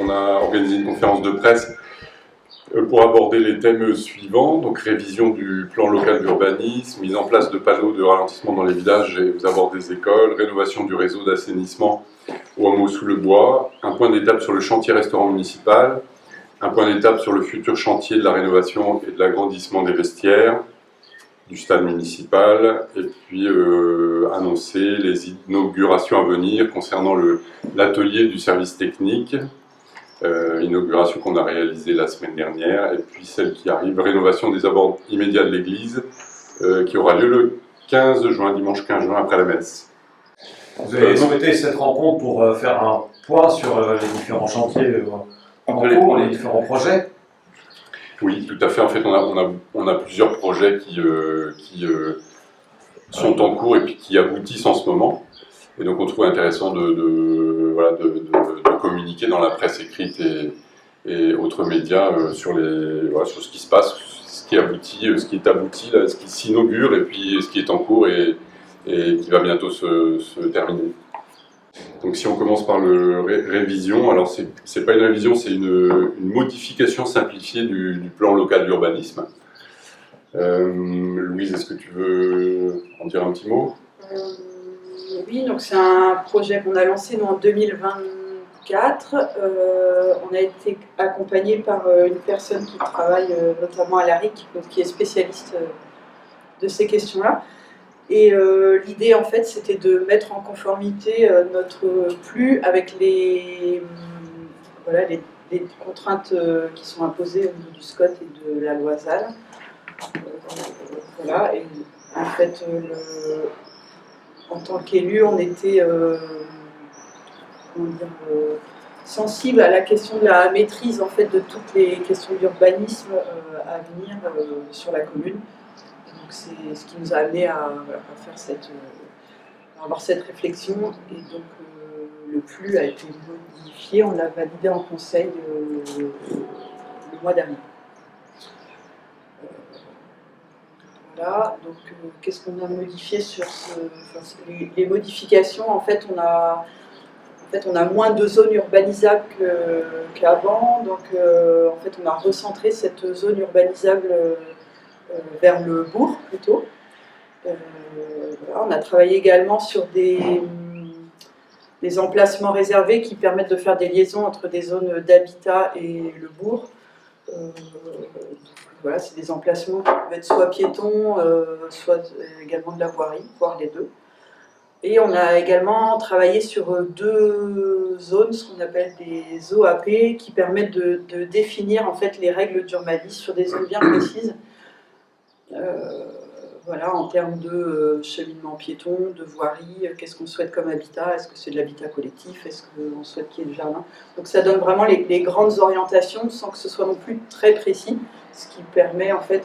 on a organisé une conférence de presse pour aborder les thèmes suivants, donc révision du plan local d'urbanisme, mise en place de panneaux de ralentissement dans les villages et aux abords des écoles, rénovation du réseau d'assainissement au hameau sous le bois, un point d'étape sur le chantier restaurant municipal, un point d'étape sur le futur chantier de la rénovation et de l'agrandissement des vestiaires du stade municipal, et puis annoncer les inaugurations à venir concernant l'atelier du service technique, inauguration qu'on a réalisée la semaine dernière, et puis celle qui arrive, rénovation des abords immédiats de l'église, qui aura lieu le 15 juin, dimanche 15 juin, après la messe. Vous avez souhaité cette rencontre pour faire un point sur les différents chantiers en cours, les différents projets? Oui, tout à fait. En fait, on a plusieurs projets qui sont en cours et puis qui aboutissent en ce moment. Et donc, on trouve intéressant de communiquer dans la presse écrite et autres médias sur ce qui se passe, ce qui est abouti, là, ce qui s'inaugure et puis ce qui est en cours et qui va bientôt se terminer. Donc si on commence par le révision, alors c'est pas une révision, c'est une modification simplifiée du plan local d'urbanisme. Louise, est-ce que tu veux en dire un petit mot? Oui, donc c'est un projet qu'on a lancé nous, en 2024. On a été accompagné par une personne qui travaille notamment à l'ARIC, donc qui est spécialiste de ces questions-là. Et l'idée, en fait, c'était de mettre en conformité notre flux avec les contraintes qui sont imposées au niveau du SCOT et de la loi ZAN. Voilà, et en fait, en tant qu'élu, on était sensible à la question de la maîtrise en fait, de toutes les questions d'urbanisme à venir sur la commune. Donc c'est ce qui nous a amené à faire avoir cette réflexion, et donc le flux a été modifié, on l'a validé en conseil le mois dernier. Voilà, donc qu'est-ce qu'on a modifié sur les modifications? En fait, on a moins de zones urbanisables qu'avant, donc en fait, on a recentré cette zone urbanisable vers le bourg plutôt. Voilà, on a travaillé également sur des emplacements réservés qui permettent de faire des liaisons entre des zones d'habitat et le bourg. Voilà, c'est des emplacements qui peuvent être soit piétons, soit également de la voirie, voire les deux. Et on a également travaillé sur deux zones, ce qu'on appelle des OAP, qui permettent de définir en fait les règles d'urbanisme sur des zones bien précises. Voilà, en termes de cheminement piéton, de voirie, qu'est-ce qu'on souhaite comme habitat, est-ce que c'est de l'habitat collectif, est-ce qu'on souhaite qu'il y ait du jardin. Donc ça donne vraiment les grandes orientations sans que ce soit non plus très précis, ce qui permet en fait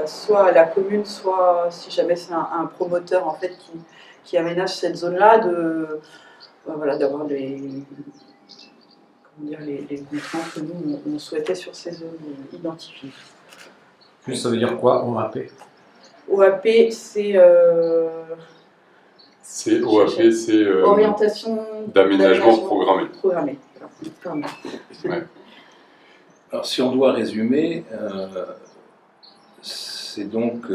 soit à la commune, soit si jamais c'est un promoteur en fait qui aménage cette zone-là, d'avoir les contraintes que nous on souhaitait sur ces zones identifiées. Plus ça veut dire quoi, OAP? OAP, c'est orientation d'aménagement programmé. Ouais. Alors si on doit résumer, c'est donc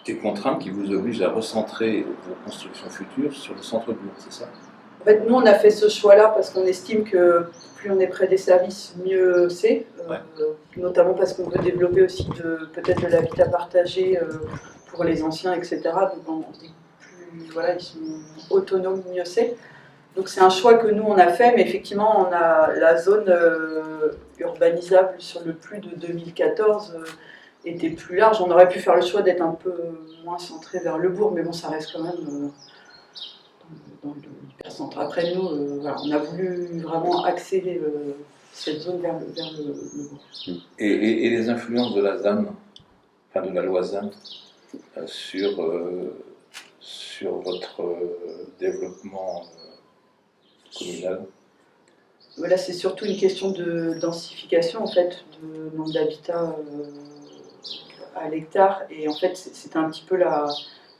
des contraintes qui vous obligent à recentrer vos constructions futures sur le centre-bourg, c'est ça? En fait, nous, on a fait ce choix-là parce qu'on estime que plus on est près des services, mieux c'est. Notamment parce qu'on veut développer aussi peut-être de l'habitat partagé pour les anciens, etc. Donc on se dit plus ils sont autonomes, mieux c'est. Donc c'est un choix que nous, on a fait, mais effectivement, on a la zone urbanisable sur le plus de 2014 était plus large. On aurait pu faire le choix d'être un peu moins centré vers le bourg, mais bon, ça reste quand même dans l'hypercentre. Après, nous, on a voulu vraiment axer cette zone vers le bourg. Et les influences de la ZAN, enfin de la loi ZAN, sur votre développement communal? Voilà, c'est surtout une question de densification, en fait, de nombre d'habitants à l'hectare. Et en fait, c'est un petit peu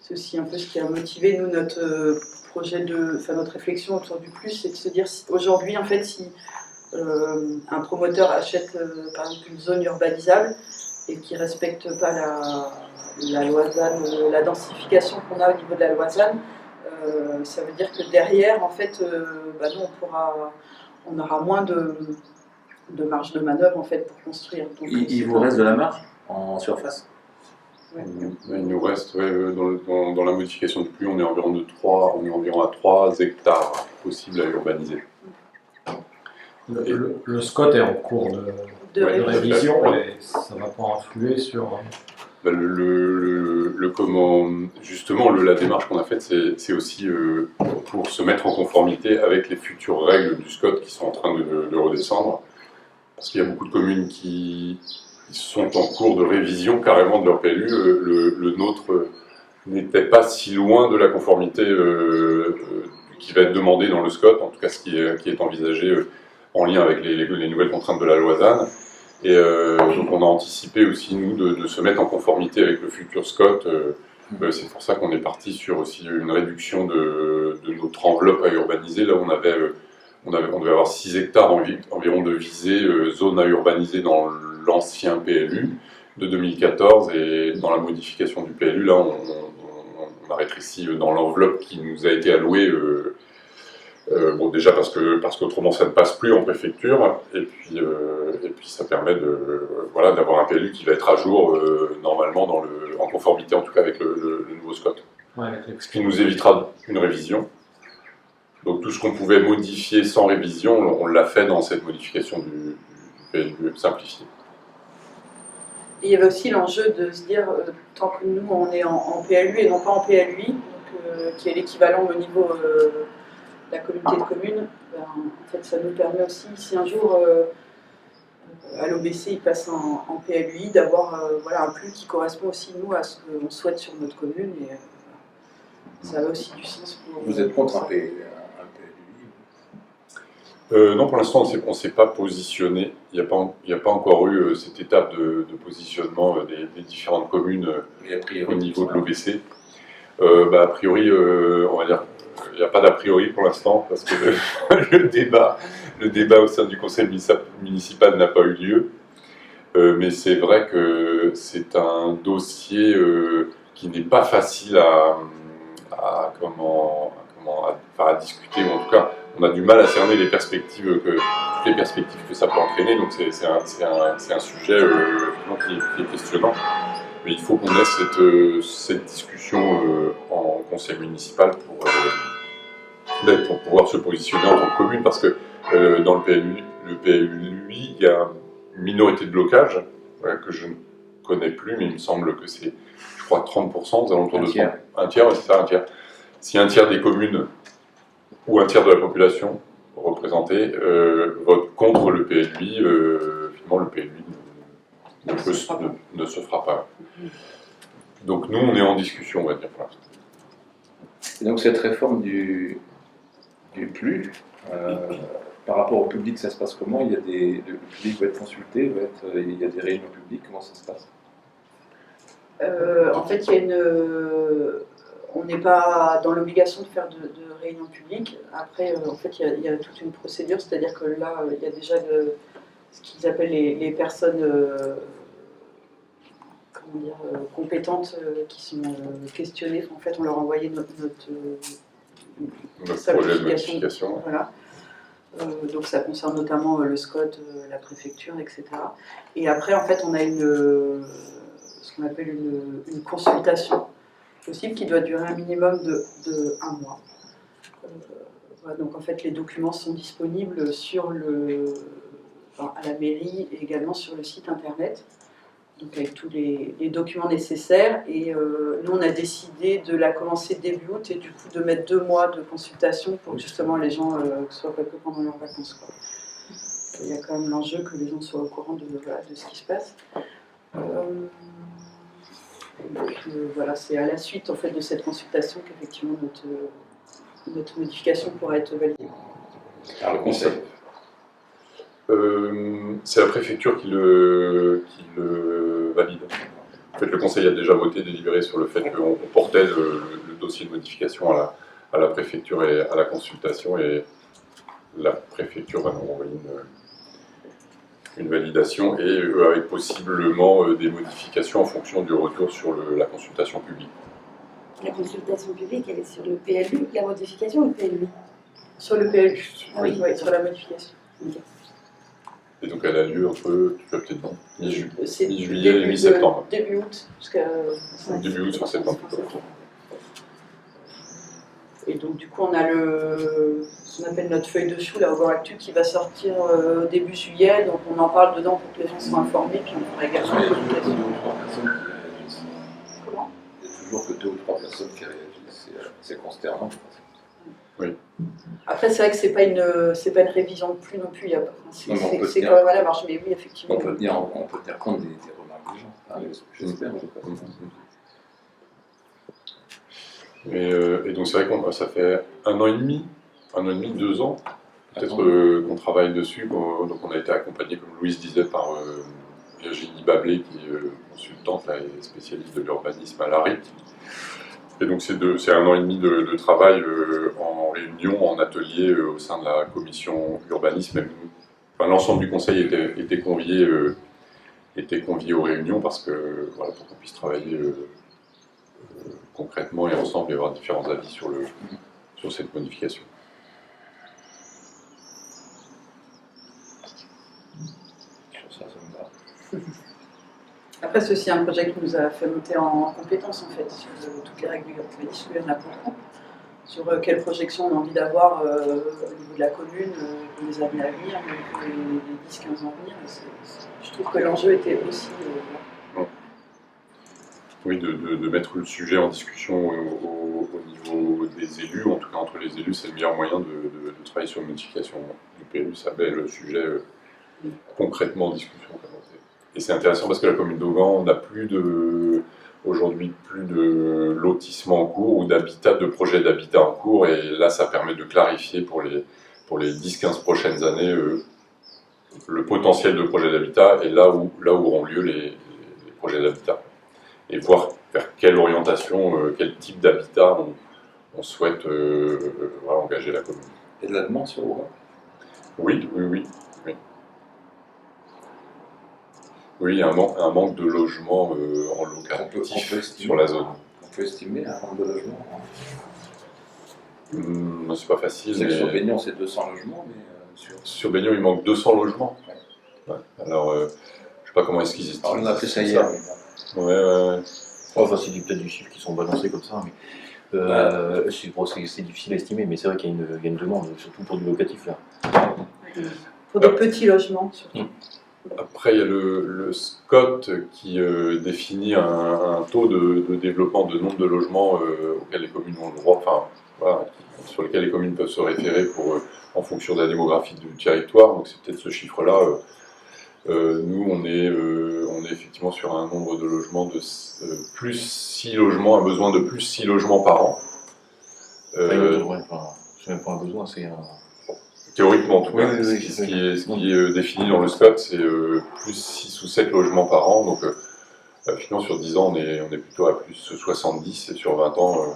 c'est aussi un peu ce qui a motivé, nous, notre notre réflexion autour du plus, c'est de se dire aujourd'hui, en fait, si un promoteur achète par exemple une zone urbanisable et qui ne respecte pas la loi ZAN, la densification qu'on a au niveau de la loi ZAN, ça veut dire que derrière, en fait, nous, on aura moins de marge de manœuvre en fait, pour construire. Donc, il vous reste de la marge en surface? Ouais. Il nous reste, dans la modification du PLU, on est environ à 3 hectares possibles à urbaniser. Le SCOT est en cours de révision et ça ne va pas influer sur... Justement, la démarche qu'on a faite, c'est aussi pour se mettre en conformité avec les futures règles du SCOT qui sont en train de redescendre. Parce qu'il y a beaucoup de communes qui sont en cours de révision carrément de leur PLU. Le nôtre n'était pas si loin de la conformité qui va être demandée dans le SCOT, en tout cas ce qui est envisagé en lien avec les nouvelles contraintes de la loi ZAN. Et donc on a anticipé aussi, nous, de se mettre en conformité avec le futur SCOT. C'est pour ça qu'on est parti sur aussi une réduction de notre enveloppe à urbaniser. Là, on devait avoir 6 hectares environ de visée zone à urbaniser dans l'ancien PLU de 2014. Et dans la modification du PLU, là, on a rétréci dans l'enveloppe qui nous a été allouée. Déjà parce qu'autrement ça ne passe plus en préfecture, et puis ça permet d'avoir un PLU qui va être à jour normalement en conformité en tout cas avec le nouveau SCOT. Ouais, ce qui nous évitera une révision. Donc tout ce qu'on pouvait modifier sans révision, on l'a fait dans cette modification du PLU simplifié. Et il y avait aussi l'enjeu de se dire, tant que nous on est en PLU et non pas en PLUI, donc, qui est l'équivalent au niveau la communauté de communes, en fait, ça nous permet aussi, si un jour à l'OBC il passe en PLUI, d'avoir un PLU qui correspond aussi nous à ce qu'on souhaite sur notre commune, et ça a aussi du sens pour... Vous êtes contre un PLUI? Non, pour l'instant, on ne s'est pas positionné. Il n'y a pas encore eu cette étape de positionnement des différentes communes au niveau de l'OBC. A priori, on va dire, il n'y a pas d'a priori pour l'instant, parce que le débat au sein du conseil municipal n'a pas eu lieu. Mais c'est vrai que c'est un dossier qui n'est pas facile à discuter, ou en tout cas, on a du mal à cerner toutes les perspectives que ça peut entraîner. Donc c'est un sujet qui est questionnant. Mais il faut qu'on ait cette discussion en conseil municipal pour pouvoir se positionner en tant que commune, parce que dans le PLU, il y a une minorité de blocage que je ne connais plus, mais il me semble que c'est, je crois, 30%, aux alentours de 30%. Un tiers, c'est ça, un tiers. Si un tiers des communes ou un tiers de la population représentée vote contre le PLUI, finalement le PLUI ne se fera pas. Donc nous, on est en discussion, on va dire, pour l'instant. Et donc cette réforme du PLU, par rapport au public, ça se passe comment? Le public va être consulté, il y a des réunions publiques, comment ça se passe? En fait, on n'est pas dans l'obligation de faire de réunions publiques. Après, en fait, il y a toute une procédure, c'est-à-dire que là, il y a déjà ce qu'ils appellent les personnes compétentes qui sont questionnées. En fait, on leur a envoyé notre projet de modification. Voilà. Donc ça concerne notamment le SCOT, la préfecture, etc. Et après, en fait, on a ce qu'on appelle une consultation possible qui doit durer un minimum de 1 mois. Voilà, donc en fait, les documents sont disponibles à la mairie et également sur le site internet, donc avec tous les documents nécessaires. Et nous, on a décidé de la commencer début août et du coup de mettre 2 mois de consultation pour que justement les gens soient pas que pendant leurs vacances, quoi. Il y a quand même l'enjeu que les gens soient au courant de ce qui se passe. Voilà, c'est à la suite en fait de cette consultation qu'effectivement notre modification pourra être validée. Par le conseil. C'est la préfecture qui le valide. En fait, le conseil a déjà voté, délibéré sur le fait qu'on portait le dossier de modification à à la préfecture et à la consultation, et la préfecture va nous envoyer une validation, et avec possiblement des modifications en fonction du retour sur la consultation publique. La consultation publique, elle est sur le PLU, la modification ou le PLU? Sur le PLU, Oui. oui, sur la modification. Et donc elle a lieu entre, tu vas peut-être dire, C'est mi-juillet et mi-septembre. Début août, jusqu'à Début août sur septembre. Et donc du coup on a ce qu'on appelle notre feuille de chou, la Over Actu, qui va sortir début juillet, donc on en parle dedans pour que les gens soient informés, puis on fera également une communication. Comment? Il y a toujours que 2 ou 3 personnes qui réagissent, c'est consternant. Oui. Après c'est vrai que c'est pas une révision de plus non plus, il y a pas, c'est Non, mais on peut c'est tenir- quand même à la marge, mais oui effectivement. On peut tenir compte des remarques des gens. Enfin, j'espère, je sais pas. Et donc c'est vrai que ça fait 1 an et demi, 2 ans, peut-être qu'on travaille dessus. Donc on a été accompagné, comme Louise disait, par Virginie Bablé, qui est consultante là, et spécialiste de l'urbanisme à l'ARIC. Et donc c'est 1 an et demi de travail en réunion, en atelier au sein de la commission urbanisme. Enfin, l'ensemble du conseil était convié aux réunions parce que voilà, pour qu'on puisse travailler concrètement et ensemble et avoir différents avis sur cette modification. Ça me va. Après, c'est aussi un projet qui nous a fait monter en compétence en fait sur toutes les règles du urbanisme, il y en a beaucoup. Sur quelle projection on a envie d'avoir au niveau de la commune dans les années à venir, donc les 10-15 ans à venir. Je trouve que l'enjeu était aussi. Oui, de mettre le sujet en discussion au niveau des élus, en tout cas entre les élus, c'est le meilleur moyen de travailler sur une modification du PLU. Ça met le sujet concrètement en discussion. Et c'est intéressant parce que la commune d'Augan n'a aujourd'hui plus de lotissement en cours ou de projets d'habitat en cours, et là ça permet de clarifier pour les 10-15 prochaines années le potentiel de projets d'habitat et là où auront lieu les projets d'habitat, et voir vers quelle orientation, quel type d'habitat on souhaite engager la commune. Il y a de la demande sur Augan? Oui. Oui, il y a un manque de logements en locatif sur la zone. On peut estimer un manque de logement. C'est pas facile. C'est que sur Baignan, c'est 200 logements, mais sur Baignan, il manque 200 logements. Ouais. Alors, je sais pas comment est-ce qu'ils estiment. on a fait ça hier. Ouais. Enfin, c'est peut-être des chiffres qui sont balancés comme ça, mais c'est difficile à estimer, mais c'est vrai qu'il y a une demande, surtout pour du locatif là. Pour des petits logements surtout. Après, il y a le SCOT qui définit un taux de développement de nombre de logements auxquels les communes ont le droit, sur lesquels les communes peuvent se référer en fonction de la démographie du territoire. Donc c'est peut-être ce chiffre-là. Nous, on est effectivement sur un nombre de logements de plus 6 logements, un besoin de plus 6 logements par an. C'est même pas un besoin, c'est un... Théoriquement, en tout cas, Oui, ce qui est défini dans le SCOT, c'est plus 6 ou 7 logements par an. Donc, finalement, sur 10 ans, on est plutôt à plus 70, et sur 20 ans,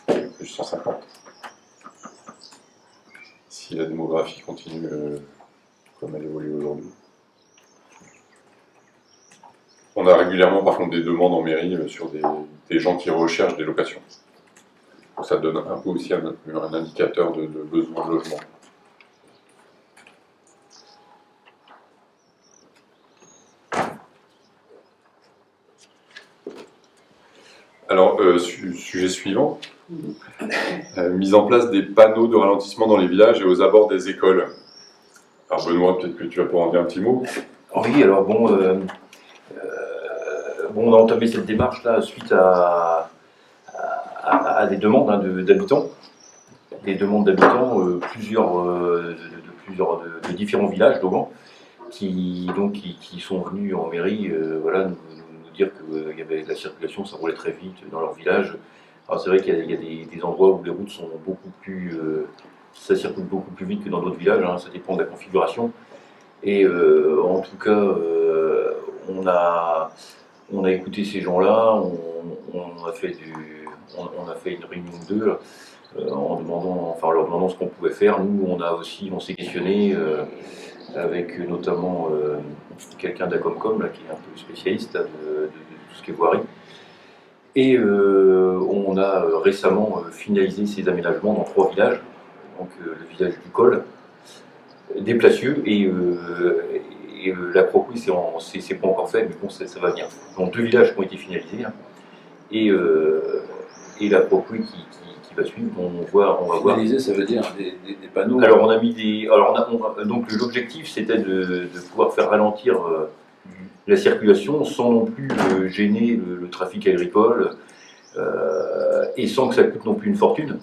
plus 150. Si la démographie continue comme elle évolue aujourd'hui. On a régulièrement, par contre, des demandes en mairie sur des gens qui recherchent des locations. Donc, ça donne un peu aussi un indicateur de besoin de logement. Alors, sujet suivant, mise en place des panneaux de ralentissement dans les villages et aux abords des écoles. Alors Benoît, peut-être que tu vas pouvoir en dire un petit mot. Oui, alors on a entamé cette démarche là suite à des demandes d'habitants. Des demandes d'habitants, de différents villages d'Augan, qui sont venus en mairie nous dire que la circulation, ça roulait très vite dans leur village. Alors c'est vrai qu'il y a des endroits où les routes sont beaucoup plus... ça circule beaucoup plus vite que dans d'autres villages, ça dépend de la configuration. Et en tout cas, on a écouté ces gens-là, on a fait une réunion ou deux en leur demandant ce qu'on pouvait faire. Nous, on s'est questionné avec notamment quelqu'un d'Acomcom, là, qui est un peu spécialiste là, de tout ce qui est voirie. Et on a récemment finalisé ces aménagements dans 3 villages, donc le village du Col, des Placieux et la Croix, c'est pas encore fait, mais bon, ça va venir. Donc 2 villages qui ont été finalisés, hein, et la Croix qui va suivre. On va voir. Finaliser, ça veut dire des panneaux. Alors on a mis des. Donc l'objectif c'était de pouvoir faire ralentir la circulation sans non plus gêner le trafic agricole et sans que ça coûte non plus une fortune.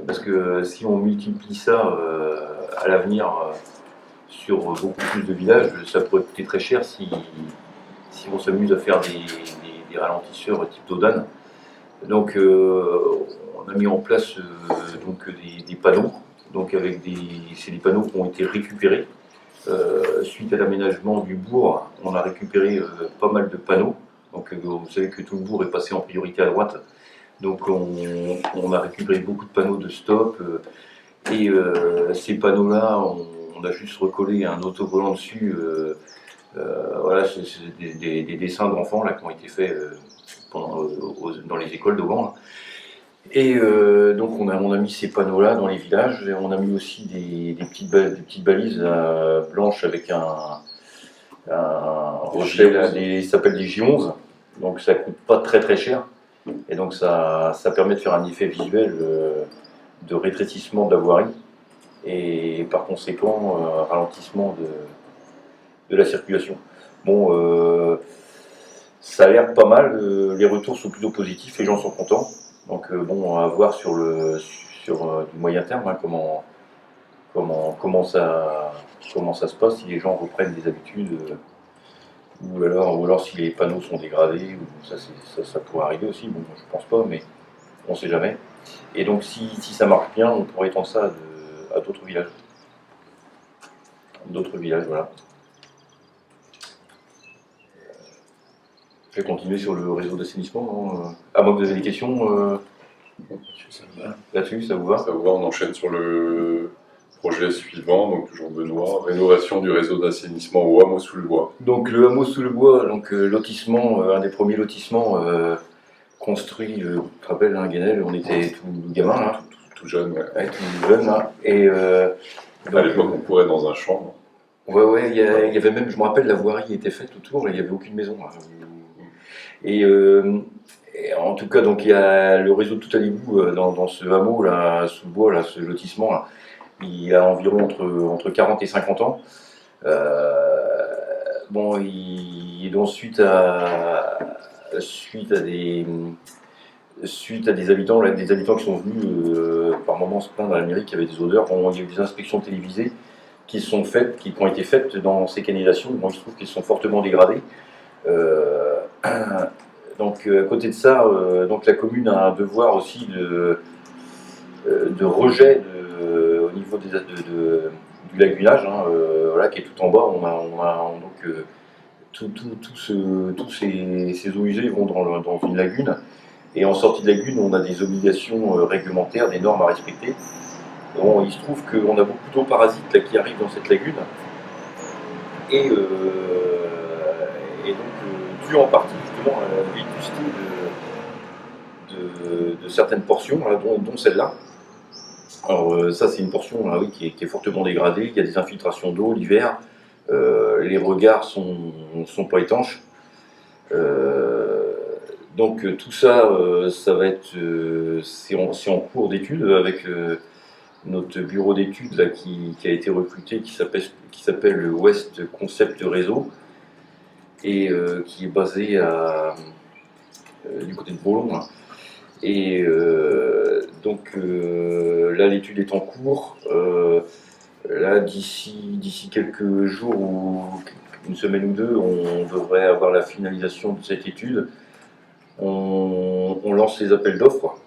Parce que si on multiplie ça à l'avenir sur beaucoup plus de villages, ça pourrait coûter très cher si on s'amuse à faire des ralentisseurs type Dodan. Donc on a mis en place donc des panneaux. Donc c'est des panneaux qui ont été récupérés. Suite à l'aménagement du bourg, on a récupéré pas mal de panneaux. Donc vous savez que tout le bourg est passé en priorité à droite. Donc on a récupéré beaucoup de panneaux de stop. Et ces panneaux-là, on a juste recollé un autocollant dessus. Voilà, c'est des dessins d'enfants là, qui ont été faits dans les écoles d'Auban. Et donc on a mis ces panneaux-là dans les villages. Et on a mis aussi des petites balises blanches avec un rocher, là, ça s'appelle des J11. Donc ça coûte pas très très cher. Et donc ça permet de faire un effet visuel de rétrécissement de la voirie. Et par conséquent, ralentissement de la circulation. Bon, ça a l'air pas mal, les retours sont plutôt positifs, les gens sont contents. Donc bon, à voir sur du moyen terme, hein, comment ça se passe, si les gens reprennent des habitudes, ou alors si les panneaux sont dégradés, ça pourrait arriver aussi, bon, je pense pas, mais on sait jamais. Et donc si ça marche bien, on pourrait étendre ça à d'autres villages. Voilà. Je vais continuer sur le réseau d'assainissement. Hein. À moins que vous avez des questions là-dessus, ça vous va? Ça vous va, on enchaîne sur le projet suivant, donc toujours Benoît, rénovation du réseau d'assainissement au hameau sous le bois. Donc le hameau sous le bois, donc lotissement, un des premiers lotissements construits, tu te rappelles, hein, Guénel, on était tout gamin, là. Tout jeune, ouais. Ouais, tout jeune, là. Et à l'époque, on courait dans un champ. Ouais, il y avait même, je me rappelle, la voirie était faite autour, il n'y avait aucune maison. Là. Et en tout cas, donc il y a le réseau de tout à l'égout dans ce hameau là, sous le bois, là, ce lotissement là, il a environ entre 40 et 50 ans. Bon, et donc suite à des habitants, là, des habitants qui sont venus par moments se plaindre à la mairie qu'il y avait des odeurs. Bon, il y a eu des inspections télévisées qui ont été faites dans ces canalisations. Bon, il se trouve qu'ils sont fortement dégradés. Donc à côté de ça, donc la commune a un devoir aussi de rejet au niveau du lagunage, hein, voilà, qui est tout en bas. On a donc tous ces eaux usées vont dans une lagune. Et en sortie de lagune, on a des obligations réglementaires, des normes à respecter. Bon, il se trouve qu'on a beaucoup d'eau parasites là, qui arrivent dans cette lagune. Et donc, dû en partie justement à la vétusté de certaines portions, là, dont celle-là. Alors ça, c'est une portion là, oui, qui est fortement dégradée. Il y a des infiltrations d'eau l'hiver. Les regards sont pas étanches. Donc tout ça, ça va être, c'est en cours d'étude avec notre bureau d'études là qui a été recruté, qui s'appelle le West Concept Réseau et qui est basé du côté de Boulon. Hein. Et donc là, l'étude est en cours. Là, d'ici quelques jours ou une semaine ou deux, on devrait avoir la finalisation de cette étude. On lance les appels d'offres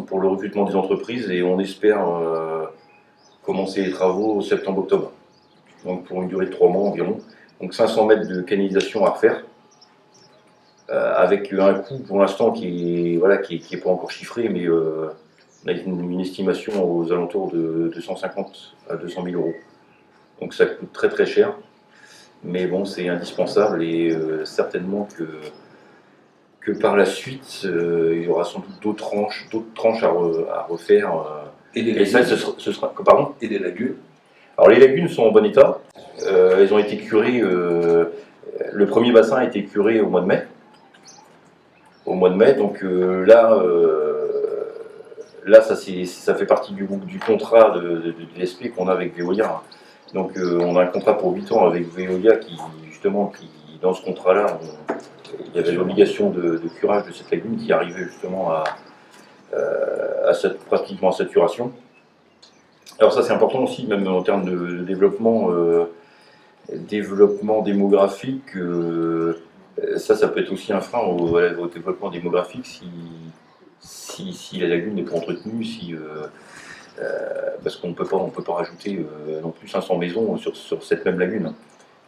pour le recrutement des entreprises et on espère commencer les travaux septembre-octobre. Donc pour une durée de 3 mois environ. Donc 500 mètres de canalisation à refaire. Avec un coût pour l'instant qui est pas encore chiffré, mais On a une estimation aux alentours de 250 à 200 000 euros. Donc ça coûte très très cher, mais bon, c'est indispensable et certainement que par la suite, il y aura sans doute d'autres tranches à refaire. Et ça, ce sera. Pardon ? Et les lagunes? Alors les lagunes sont en bon état. Elles ont été curées. Le premier bassin a été curé au mois de mai. Donc là, ça fait partie du contrat de DSP qu'on a avec Veolia. Donc on a un contrat pour 8 ans avec Veolia qui, dans ce contrat-là, il y avait l'obligation de curage de cette lagune qui arrivait justement pratiquement à saturation. Alors ça c'est important aussi, même en termes de développement démographique. Ça peut être aussi un frein au développement démographique si la lagune n'est pas entretenue, parce qu'on ne peut pas rajouter non plus 500 maisons sur cette même lagune.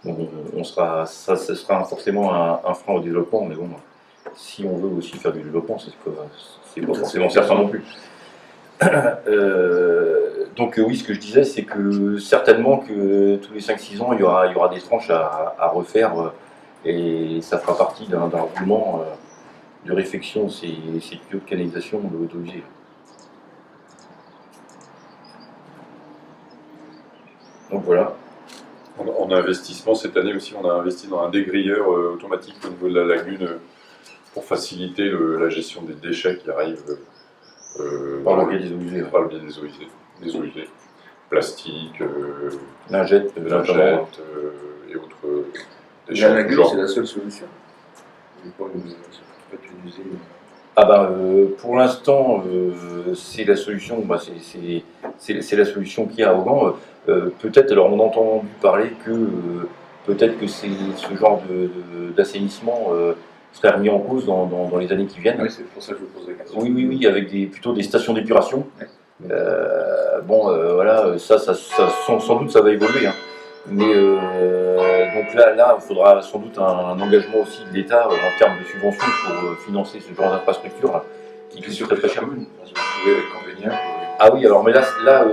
Donc ça sera forcément un frein au développement, mais bon, si on veut aussi faire du développement, c'est pas forcément certain non plus. Donc oui, ce que je disais, c'est que certainement que tous les 5-6 ans, il y aura des tranches à refaire, et ça fera partie d'un roulement de réfection de ces tuyaux de canalisation de l'eau usée. Donc voilà. En investissement, cette année aussi, on a investi dans un dégrilleur automatique au niveau de la lagune pour faciliter la gestion des déchets qui arrivent Par le biais des eaux usées. par le biais des eaux usées. Plastique, Lingettes, et autres déchets. La lagune, c'est la seule solution. Pour l'instant, c'est la solution. C'est la solution qu'il y a à Augan. Peut-être, alors on a entendu parler que peut-être que ce genre d'assainissement serait remis en cause dans les années qui viennent. Oui, c'est pour ça que je vous pose la question. Oui, avec plutôt des stations d'épuration. Ouais. Voilà, sans doute ça va évoluer. Hein. Mais donc là, il faudra sans doute un engagement aussi de l'État en termes de subventions pour financer ce genre d'infrastructure qui coûte très très cher. Ah oui, alors mais là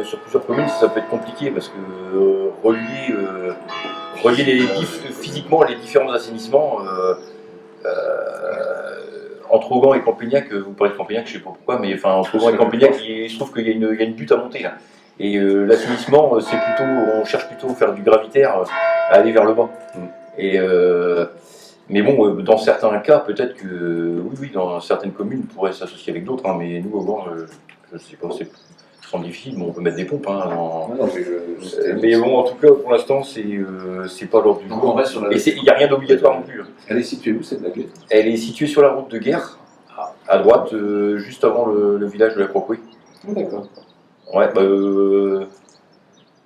sur plusieurs communes, ça peut être compliqué parce que relier physiquement les différents assainissements entre Augan et Campignac, vous parlez de Campignac, je ne sais pas pourquoi, mais enfin entre Augan et Campignac, il se trouve qu'il y a une butte à monter là. Et l'assainissement, on cherche plutôt à faire du gravitaire, à aller vers le bas. Et mais bon, dans certains cas, peut-être que oui, dans certaines communes, on pourrait s'associer avec d'autres, hein, mais nous, Augan, je ne sais pas, c'est difficile, mais on peut mettre des pompes. Hein, mais bon, en tout cas, pour l'instant, c'est pas l'ordre du jour. Et il n'y a rien d'obligatoire non plus. Elle est située où, cette lagune? Elle est située sur la route de Guerre, à droite, juste avant le village de la Croix-Couée. D'accord. Ouais,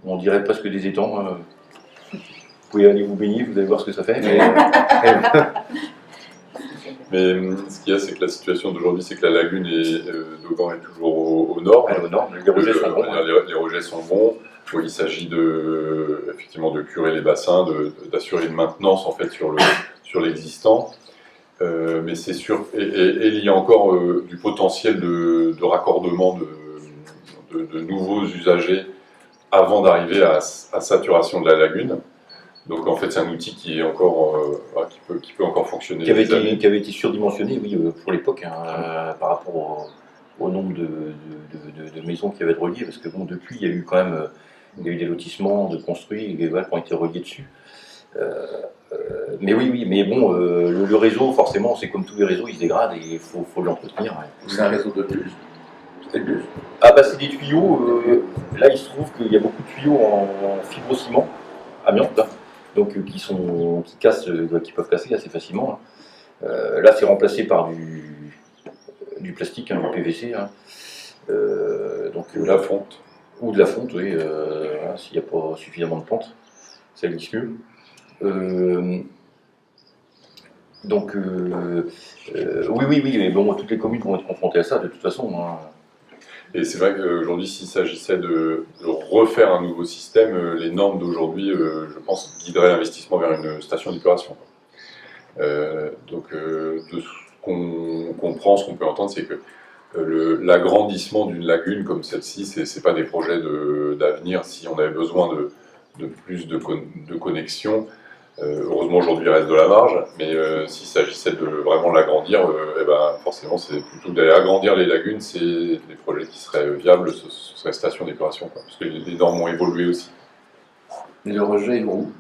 on dirait presque des étangs. Vous pouvez aller vous baigner, vous allez voir ce que ça fait. Mais ce qu'il y a, c'est que la situation d'aujourd'hui, c'est que la lagune d'Augan est toujours au nord. Au nord, les rejets sont bons. Les rejets sont bons. Il s'agit effectivement de curer les bassins, d'assurer une maintenance en fait sur l'existant. Mais c'est sûr, et il y a encore du potentiel de raccordement de nouveaux usagers avant d'arriver à saturation de la lagune. Donc en fait c'est un outil qui est encore qui peut encore fonctionner. Qui avait été surdimensionné, oui, pour l'époque, hein, par rapport au nombre de maisons qui avaient été reliées, parce que bon, depuis il y a eu quand même des lotissements de construits et des valves qui ont été reliés dessus. Mais oui, mais bon, le réseau, forcément, c'est comme tous les réseaux, il se dégrade et il faut l'entretenir. Ouais. C'est un réseau de bus. Ah bah c'est des tuyaux, là il se trouve qu'il y a beaucoup de tuyaux en fibrociment, amiante, donc qui peuvent casser assez facilement. Hein. Là c'est remplacé par du plastique, hein, du PVC. Hein. Donc, de la fonte. Ou de la fonte, oui, voilà, s'il n'y a pas suffisamment de pente, ça glisse mieux. Donc oui, mais bon, toutes les communes vont être confrontées à ça de toute façon. Hein. Et c'est vrai qu'aujourd'hui, s'il s'agissait de refaire un nouveau système, les normes d'aujourd'hui, je pense, guideraient l'investissement vers une station d'épuration. Donc, de ce qu'on comprend, ce qu'on peut entendre, c'est que l'agrandissement d'une lagune comme celle-ci, c'est pas des projets d'avenir. Si on avait besoin de plus de connexions, heureusement aujourd'hui il reste de la marge, mais s'il s'agissait de vraiment l'agrandir, eh ben, forcément c'est plutôt d'aller agrandir les lagunes, c'est des projets qui seraient viables, ce serait station d'épuration, parce que les normes ont évolué aussi. Mais le rejet, ils vont où?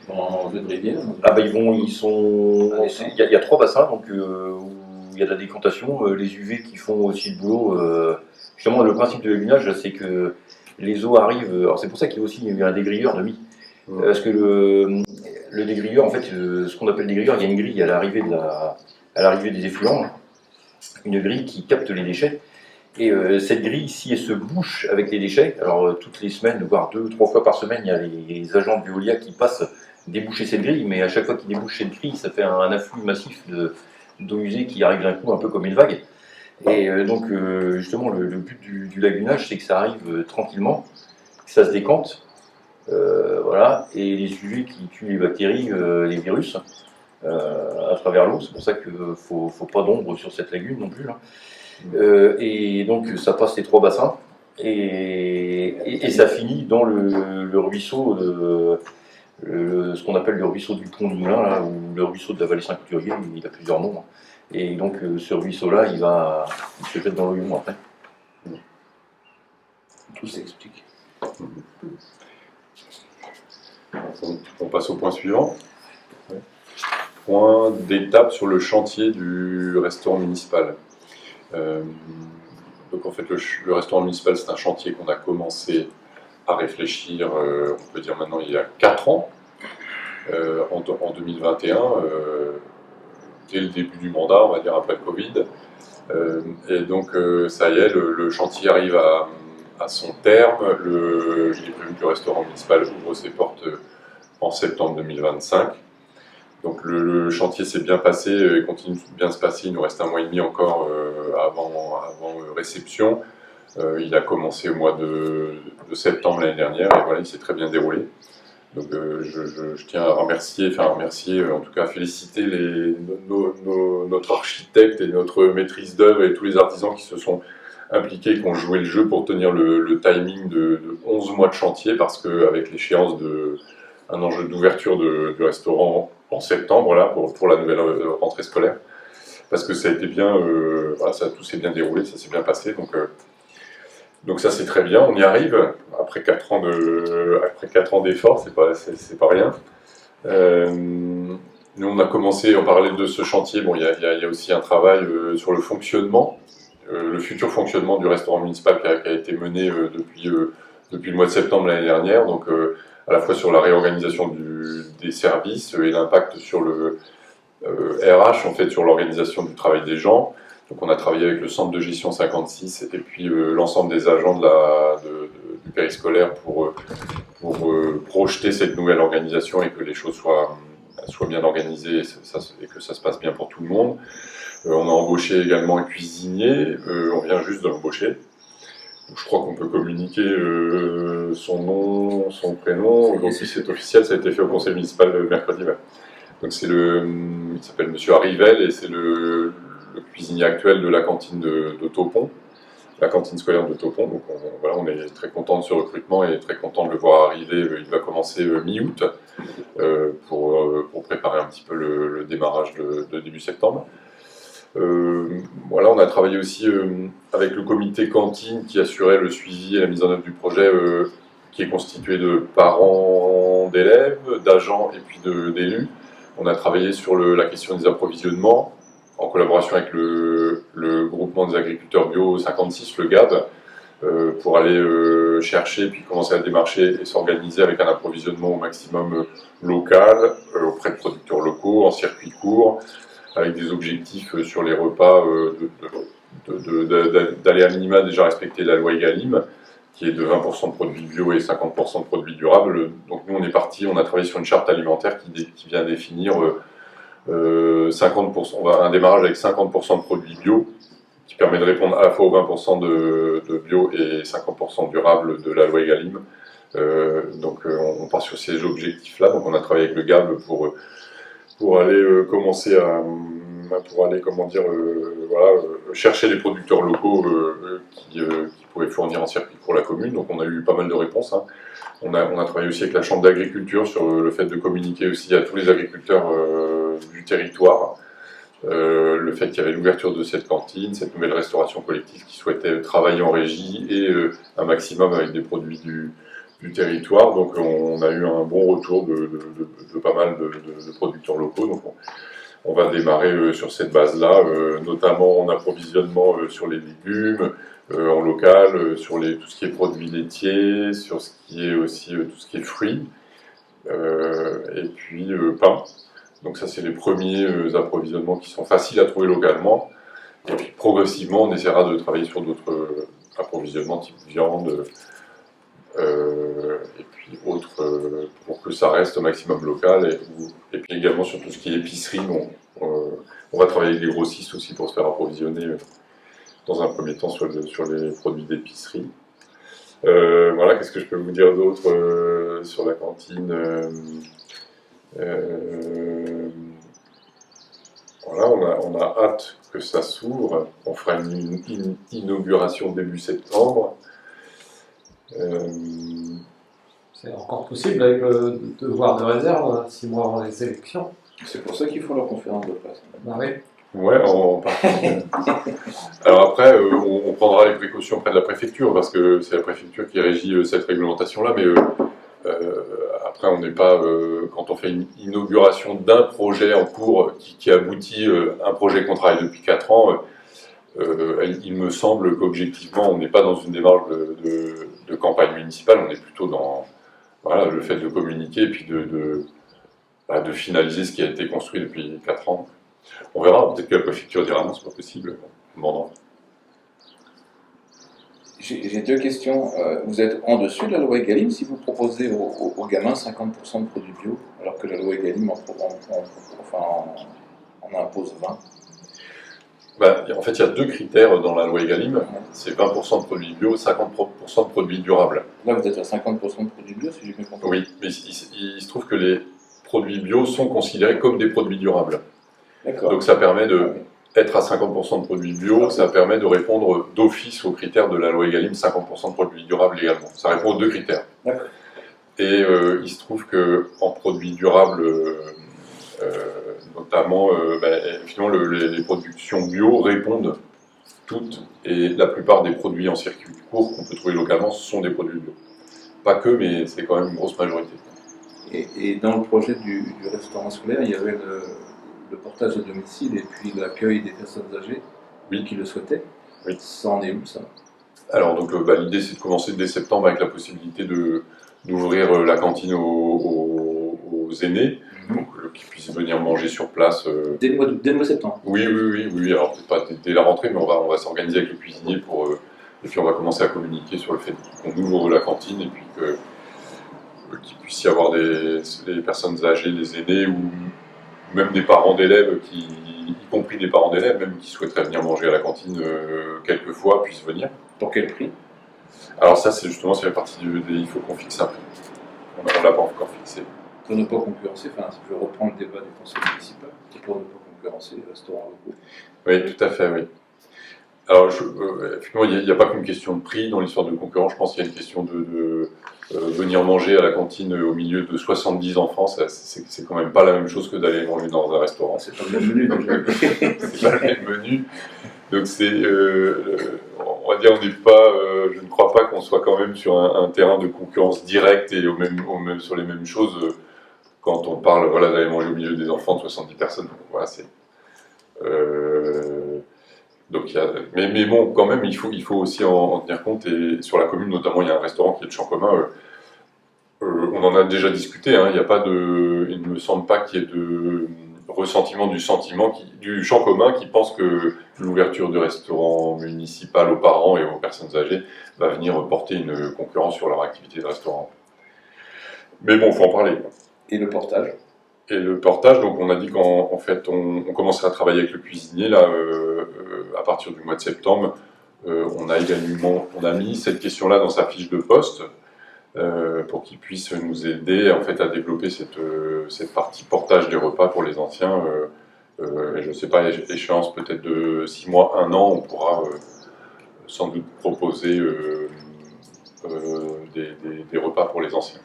Dans une rivière? Ah bah ils sont, il y a 3 bassins donc où il y a de la décantation, les UV qui font aussi le boulot. Justement le principe de lagunage c'est que les eaux arrivent, alors c'est pour ça qu'il y a aussi un dégrilleur de mie. Parce que le dégrilleur, en fait, ce qu'on appelle dégrilleur, il y a une grille à l'arrivée des effluents, une grille qui capte les déchets. Et cette grille, si elle se bouche avec les déchets, alors toutes les semaines, voire 2-3 fois par semaine, il y a les agents de Veolia qui passent déboucher cette grille, mais à chaque fois qu'ils débouchent cette grille, ça fait un afflux massif d'eau usée qui arrive d'un coup, un peu comme une vague. Et donc, justement, le but du lagunage, c'est que ça arrive tranquillement, que ça se décante. Voilà, et les UV qui tuent les bactéries, les virus à travers l'eau, c'est pour ça qu'il ne faut pas d'ombre sur cette lagune non plus. Là. Et donc ça passe les 3 bassins et ça finit dans le ruisseau, ce qu'on appelle le ruisseau du Pont du Moulin, là, ou le ruisseau de la vallée Saint-Couturier, il a plusieurs noms. Hein. Et donc ce ruisseau-là, il se jette dans l'Oyon après. Tout s'explique. On passe au point suivant. Point d'étape sur le chantier du restaurant municipal. Donc en fait le restaurant municipal c'est un chantier qu'on a commencé à réfléchir, on peut dire maintenant il y a 4 ans, en 2021, dès le début du mandat, on va dire après le Covid. Et donc ça y est, le chantier arrive à son terme. Il est prévu que le restaurant municipal ouvre ses portes en septembre 2025. Donc le chantier s'est bien passé et continue de bien se passer. Il nous reste 1 mois et demi encore avant réception. Il a commencé au mois de septembre l'année dernière et voilà, il s'est très bien déroulé. Donc je tiens à remercier, en tout cas à féliciter notre architecte et notre maîtrise d'œuvre et tous les artisans qui se sont impliqués, qui ont joué le jeu pour tenir le timing de 11 mois de chantier, parce qu'avec l'échéance un enjeu d'ouverture du restaurant en septembre là, pour la nouvelle rentrée scolaire, parce que ça a été bien, voilà, tout s'est bien déroulé, ça s'est bien passé, donc ça c'est très bien, on y arrive, après 4 ans d'efforts, c'est pas rien. Nous on a commencé, en parallèle de ce chantier, bon, il y a aussi un travail sur le fonctionnement, le futur fonctionnement du restaurant municipal qui a été mené depuis le mois de septembre l'année dernière, donc à la fois sur la réorganisation des services et l'impact sur le RH, en fait, sur l'organisation du travail des gens. Donc on a travaillé avec le centre de gestion 56 et puis l'ensemble des agents du périscolaire pour projeter cette nouvelle organisation et que les choses soient bien organisées et que ça se passe bien pour tout le monde. On a embauché également un cuisinier, on vient juste de l'embaucher. Je crois qu'on peut communiquer son nom, son prénom. Aujourd'hui c'est officiel, ça a été fait au conseil municipal le mercredi. Ouais. Donc il s'appelle Monsieur Arrivel et c'est le cuisinier actuel de la cantine de Taupont, la cantine scolaire de Taupont. Donc on est très content de ce recrutement et très content de le voir arriver. Il va commencer mi-août pour préparer un petit peu le démarrage de début septembre. Voilà, on a travaillé aussi avec le comité cantine qui assurait le suivi et la mise en œuvre du projet, qui est constitué de parents d'élèves, d'agents et puis d'élus. On a travaillé sur la question des approvisionnements en collaboration avec le groupement des agriculteurs bio 56, le GAB, pour aller chercher puis commencer à démarcher et s'organiser avec un approvisionnement au maximum local, auprès de producteurs locaux, en circuit court, avec des objectifs sur les repas, d'aller à minima déjà respecter la loi Egalim, qui est de 20% de produits bio et 50% de produits durables. Donc nous on est parti, on a travaillé sur une charte alimentaire qui vient définir 50%, on va un démarrage avec 50% de produits bio, qui permet de répondre à la fois aux 20% de bio et 50% durable de la loi Egalim. Donc on part sur ces objectifs-là, donc on a travaillé avec le GAB pour aller commencer pour aller, voilà, chercher les producteurs locaux qui pouvaient fournir un circuit pour la commune. Donc on a eu pas mal de réponses, hein. On a travaillé aussi avec la Chambre d'agriculture sur le fait de communiquer aussi à tous les agriculteurs du territoire. Le fait qu'il y avait l'ouverture de cette cantine, cette nouvelle restauration collective qui souhaitait travailler en régie et un maximum avec des produits du territoire. Donc on a eu un bon retour de pas mal de producteurs locaux. Donc on va démarrer sur cette base-là, notamment en approvisionnement sur les légumes, en local, sur tout ce qui est produits laitiers, sur ce qui est aussi tout ce qui est fruits, et puis pain. Donc ça, c'est les premiers approvisionnements qui sont faciles à trouver localement. Et puis progressivement, on essaiera de travailler sur d'autres approvisionnements type viande, et puis autres, pour que ça reste au maximum local. Et puis également sur tout ce qui est épicerie, on va travailler avec des grossistes aussi pour se faire approvisionner dans un premier temps sur les produits d'épicerie. Voilà, qu'est-ce que je peux vous dire d'autre sur la cantine voilà, on a hâte que ça s'ouvre. On fera une inauguration début septembre. C'est encore possible avec le devoir de réserve 6 mois avant les élections. C'est pour ça qu'ils font leur conférence de presse. Bah oui. Ouais, en partie. Alors après, on prendra les précautions auprès de la préfecture, parce que c'est la préfecture qui régit cette réglementation-là, mais après, on n'est pas, quand on fait une inauguration d'un projet en cours qui aboutit, un projet qu'on travaille depuis 4 ans, il me semble qu'objectivement, on n'est pas dans une démarche de campagne municipale, on est plutôt dans voilà, le fait de communiquer et puis de finaliser ce qui a été construit depuis 4 ans. On verra, peut-être que la préfecture dira non, c'est pas possible. Bon, J'ai 2 questions. Vous êtes en dessus de la loi Egalim si vous proposez aux gamins 50% de produits bio, alors que la loi Egalim en impose 20%. En fait, il y a 2 critères dans la loi Egalim. C'est 20% de produits bio, 50% de produits durables. Là, vous êtes à 50% de produits bio, si j'ai bien compris. Oui, mais il se trouve que les produits bio sont considérés comme des produits durables. D'accord. Donc ça permet d'être à 50% de produits bio, ça permet de répondre d'office aux critères de la loi Egalim, 50% de produits durables également. Ça répond aux 2 critères. D'accord. Et il se trouve qu'en produits durables, notamment, finalement, les productions bio répondent toutes, et la plupart des produits en circuit court qu'on peut trouver localement sont des produits bio. Pas que, mais c'est quand même une grosse majorité. Et dans le projet du restaurant scolaire, il y avait le portage à domicile et puis l'accueil des personnes âgées qui le souhaitaient. Oui. Ça en est où, ça? Alors, donc, l'idée, c'est de commencer dès septembre avec la possibilité d'ouvrir la cantine aux aînés, donc qu'ils puissent venir manger sur place. Dès le mois de septembre? Oui. Alors, peut-être pas dès la rentrée, mais on va s'organiser avec le cuisinier et puis on va commencer à communiquer sur le fait qu'on ouvre la cantine et puis qu'il puisse y avoir des personnes âgées, des aînés ou même des parents d'élèves, y compris des parents d'élèves, même qui souhaiteraient venir manger à la cantine quelques fois, puissent venir. Pour quel prix? Alors ça, c'est la partie il faut qu'on fixe un prix. On ne l'a pas encore fixé. Pour ne pas concurrencer, si je reprends le débat du conseil municipal, c'est pour ne pas concurrencer les restaurants locaux. Oui, tout à fait, oui. Alors, effectivement, il n'y a pas qu'une question de prix dans l'histoire de concurrence. Je pense qu'il y a une question de venir manger à la cantine au milieu de 70 enfants. C'est quand même pas la même chose que d'aller manger dans un restaurant. C'est pas le même menu. C'est pas le même menu. Donc on va dire, je ne crois pas qu'on soit quand même sur un terrain de concurrence directe et même sur les mêmes choses quand on parle d'aller manger au milieu des enfants de 70 personnes. Voilà, mais bon, quand même, il faut aussi en tenir compte. Et sur la commune, notamment, il y a un restaurant qui est de champ commun. On en a déjà discuté. Il n'y a pas il ne me semble pas qu'il y ait de ressentiment du champ commun qui pense que l'ouverture du restaurant municipal aux parents et aux personnes âgées va venir porter une concurrence sur leur activité de restaurant. Mais bon, il faut en parler. Et le portage? Et le portage, donc on a dit qu'en fait on commencerait à travailler avec le cuisinier là, à partir du mois de septembre. On a mis cette question-là dans sa fiche de poste pour qu'il puisse nous aider en fait à développer cette partie portage des repas pour les anciens je ne sais pas, échéance peut-être de 6 mois, 1 an, on pourra sans doute proposer des repas pour les anciens.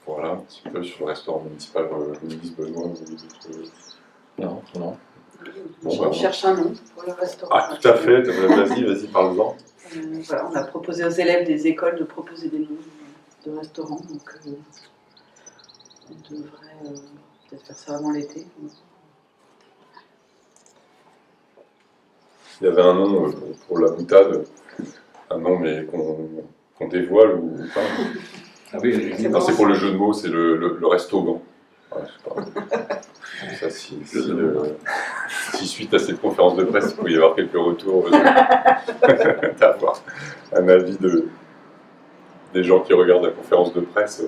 Voilà, un petit peu sur le restaurant municipal, le ministre Benoît, vous voulez d'autres... Non, non. Bon, On cherche un nom pour le restaurant. Ah, tout à fait, vas-y, parle-en. Voilà, on a proposé aux élèves des écoles de proposer des noms de restaurants, donc on devrait peut-être faire ça avant l'été. Il y avait un nom pour la boutade, un nom mais qu'on dévoile ou pas. Ah oui, Non, c'est pour le jeu de mots, c'est le resto-gant. Ouais, je sais pas. Ça, si suite à cette conférence de presse, il peut y avoir quelques retours, d'avoir un avis des gens qui regardent la conférence de presse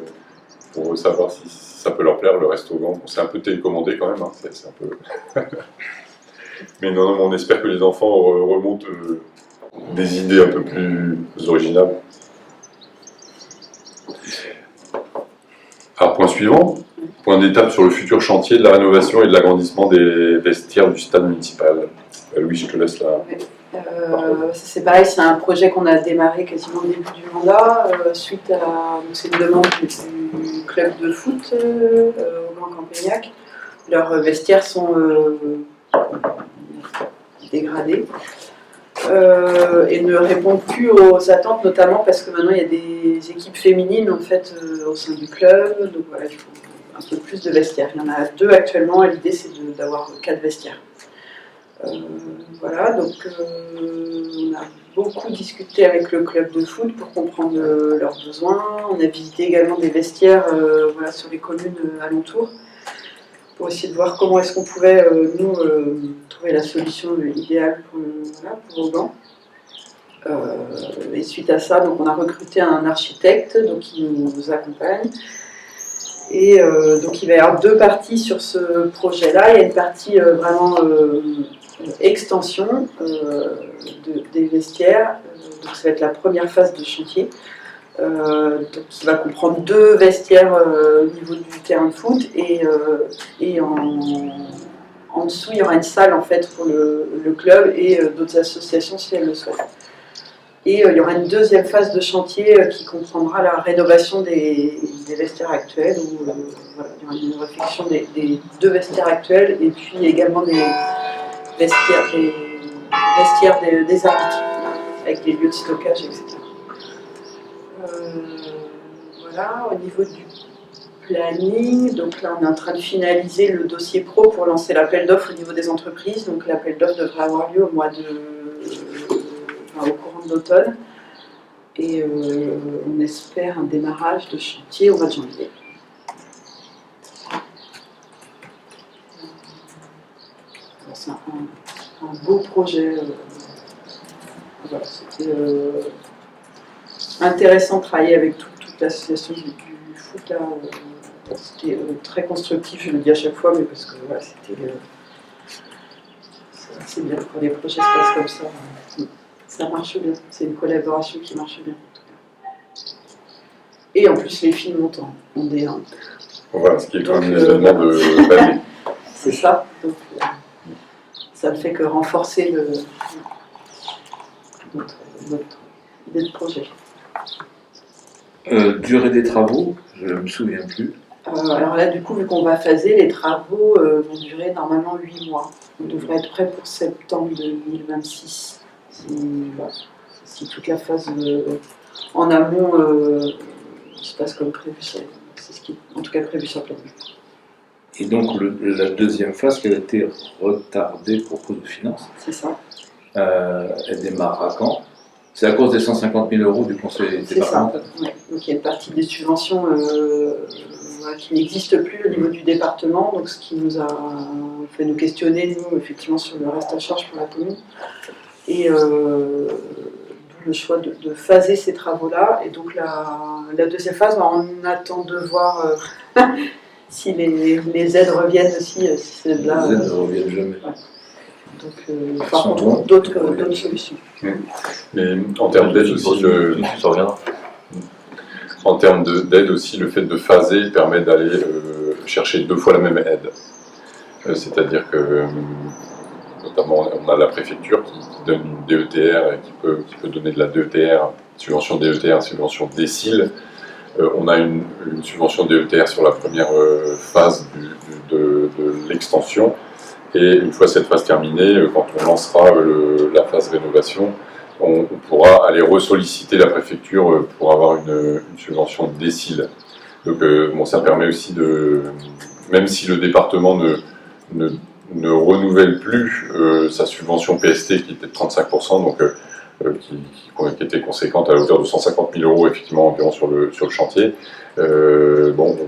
pour savoir si ça peut leur plaire, le resto-gant. Bon, c'est un peu télécommandé quand même, hein, c'est un peu... Mais non, on espère que les enfants remontent des idées un peu plus originales. Alors, point suivant, point d'étape sur le futur chantier de la rénovation et de l'agrandissement des vestiaires du stade municipal. Louis, je te laisse là. C'est pareil, c'est un projet qu'on a démarré quasiment au début du mandat, suite à c'est une demande du club de foot au Grand Campagnac. Leurs vestiaires sont dégradés et ne répondent plus aux attentes, notamment parce que maintenant il y a des équipes féminines en fait au sein du club, donc voilà, il faut un peu plus de vestiaires. Il y en a 2 actuellement et l'idée c'est d'avoir 4 vestiaires. Voilà, donc on a beaucoup discuté avec le club de foot pour comprendre leurs besoins. On a visité également des vestiaires voilà, sur les communes alentours pour essayer de voir comment est-ce qu'on pouvait, nous, trouver la solution idéale pour Auban. Et suite à ça, donc, on a recruté un architecte donc, qui nous accompagne. Et donc il va y avoir 2 parties sur ce projet-là. Il y a une partie vraiment extension des vestiaires. Donc ça va être la première phase de chantier. Donc, qui va comprendre 2 vestiaires au niveau du terrain de foot et en dessous il y aura une salle en fait pour le club et d'autres associations si elles le souhaitent. Et il y aura une 2e phase de chantier qui comprendra la rénovation des vestiaires actuels. Où, voilà, il y aura une réflexion des 2 vestiaires actuels et puis également des vestiaires des arbitres avec des lieux de stockage, etc. Voilà, au niveau du planning, donc là on est en train de finaliser le dossier pro pour lancer l'appel d'offres au niveau des entreprises. Donc l'appel d'offres devrait avoir lieu au courant de l'automne et on espère un démarrage de chantier au mois de janvier. C'est un beau projet. Voilà, c'était intéressant de travailler avec toute l'association du foot là. C'était très constructif, je le dis à chaque fois, mais parce que voilà, c'est bien quand les projets se passent comme ça. Ça marche bien, c'est une collaboration qui marche bien. Et en plus, les filles montent en D1. Voilà, ce qui est quand même l'événement de l'année. C'est ça, donc ça ne fait que renforcer notre idée de projet. Durée des travaux, je ne me souviens plus. Alors là, du coup, vu qu'on va phaser, les travaux vont durer normalement 8 mois. On devrait être prêt pour septembre 2026. Si toute la phase en amont se passe comme prévu, c'est ce qui est en tout cas prévu sur le plan. Et donc la 2e phase qui a été retardée pour cause de finances, c'est ça. Elle démarrera quand? C'est à cause des 150 000 € du conseil départemental. Ouais. Donc il y a une partie des subventions qui n'existe plus au niveau du département, donc ce qui nous a fait nous questionner, nous, effectivement, sur le reste à charge pour la commune. Et d'où le choix de phaser ces travaux-là. Et donc la 2e phase, on attend de voir si les aides reviennent aussi. Si les aides ne reviennent jamais. Ouais. Donc il va falloir qu'on trouve d'autres solutions. Mais en termes d'aide aussi, ça reviendra. En termes d'aide aussi, le fait de phaser permet d'aller chercher 2 fois la même aide. C'est-à-dire que, notamment, on a la préfecture qui donne une DETR et qui peut donner de la DETR, subvention DETR, subvention décile. On a une subvention DETR sur la première phase de l'extension. Et une fois cette phase terminée, quand on lancera la phase rénovation, on pourra aller ressolliciter la préfecture pour avoir une subvention décile. Donc ça permet aussi même si le département ne renouvelle plus sa subvention PST qui était de 35%, donc qui était conséquente à hauteur de 150 000 € effectivement environ sur le chantier. On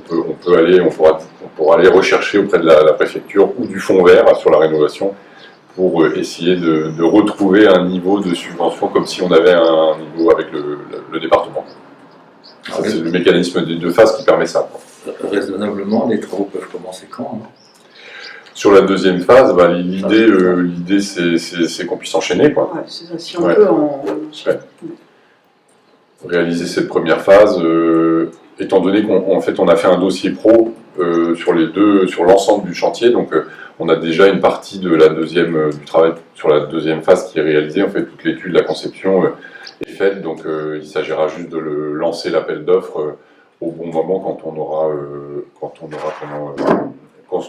pourra aller rechercher auprès de la préfecture ou du fonds vert sur la rénovation pour essayer de retrouver un niveau de subvention comme si on avait un niveau avec le département. C'est le mécanisme des 2 phases qui permet ça. Raisonnablement, les travaux peuvent commencer quand, hein? Sur la deuxième phase, l'idée c'est qu'on puisse enchaîner, quoi. Ouais, c'est ça, si on peut réaliser cette première phase, étant donné qu'en fait on a fait un dossier pro sur l'ensemble du chantier, donc on a déjà une partie de du travail sur la deuxième phase qui est réalisée. En fait, toute l'étude, la conception est faite, donc il s'agira juste de lancer l'appel d'offres au bon moment quand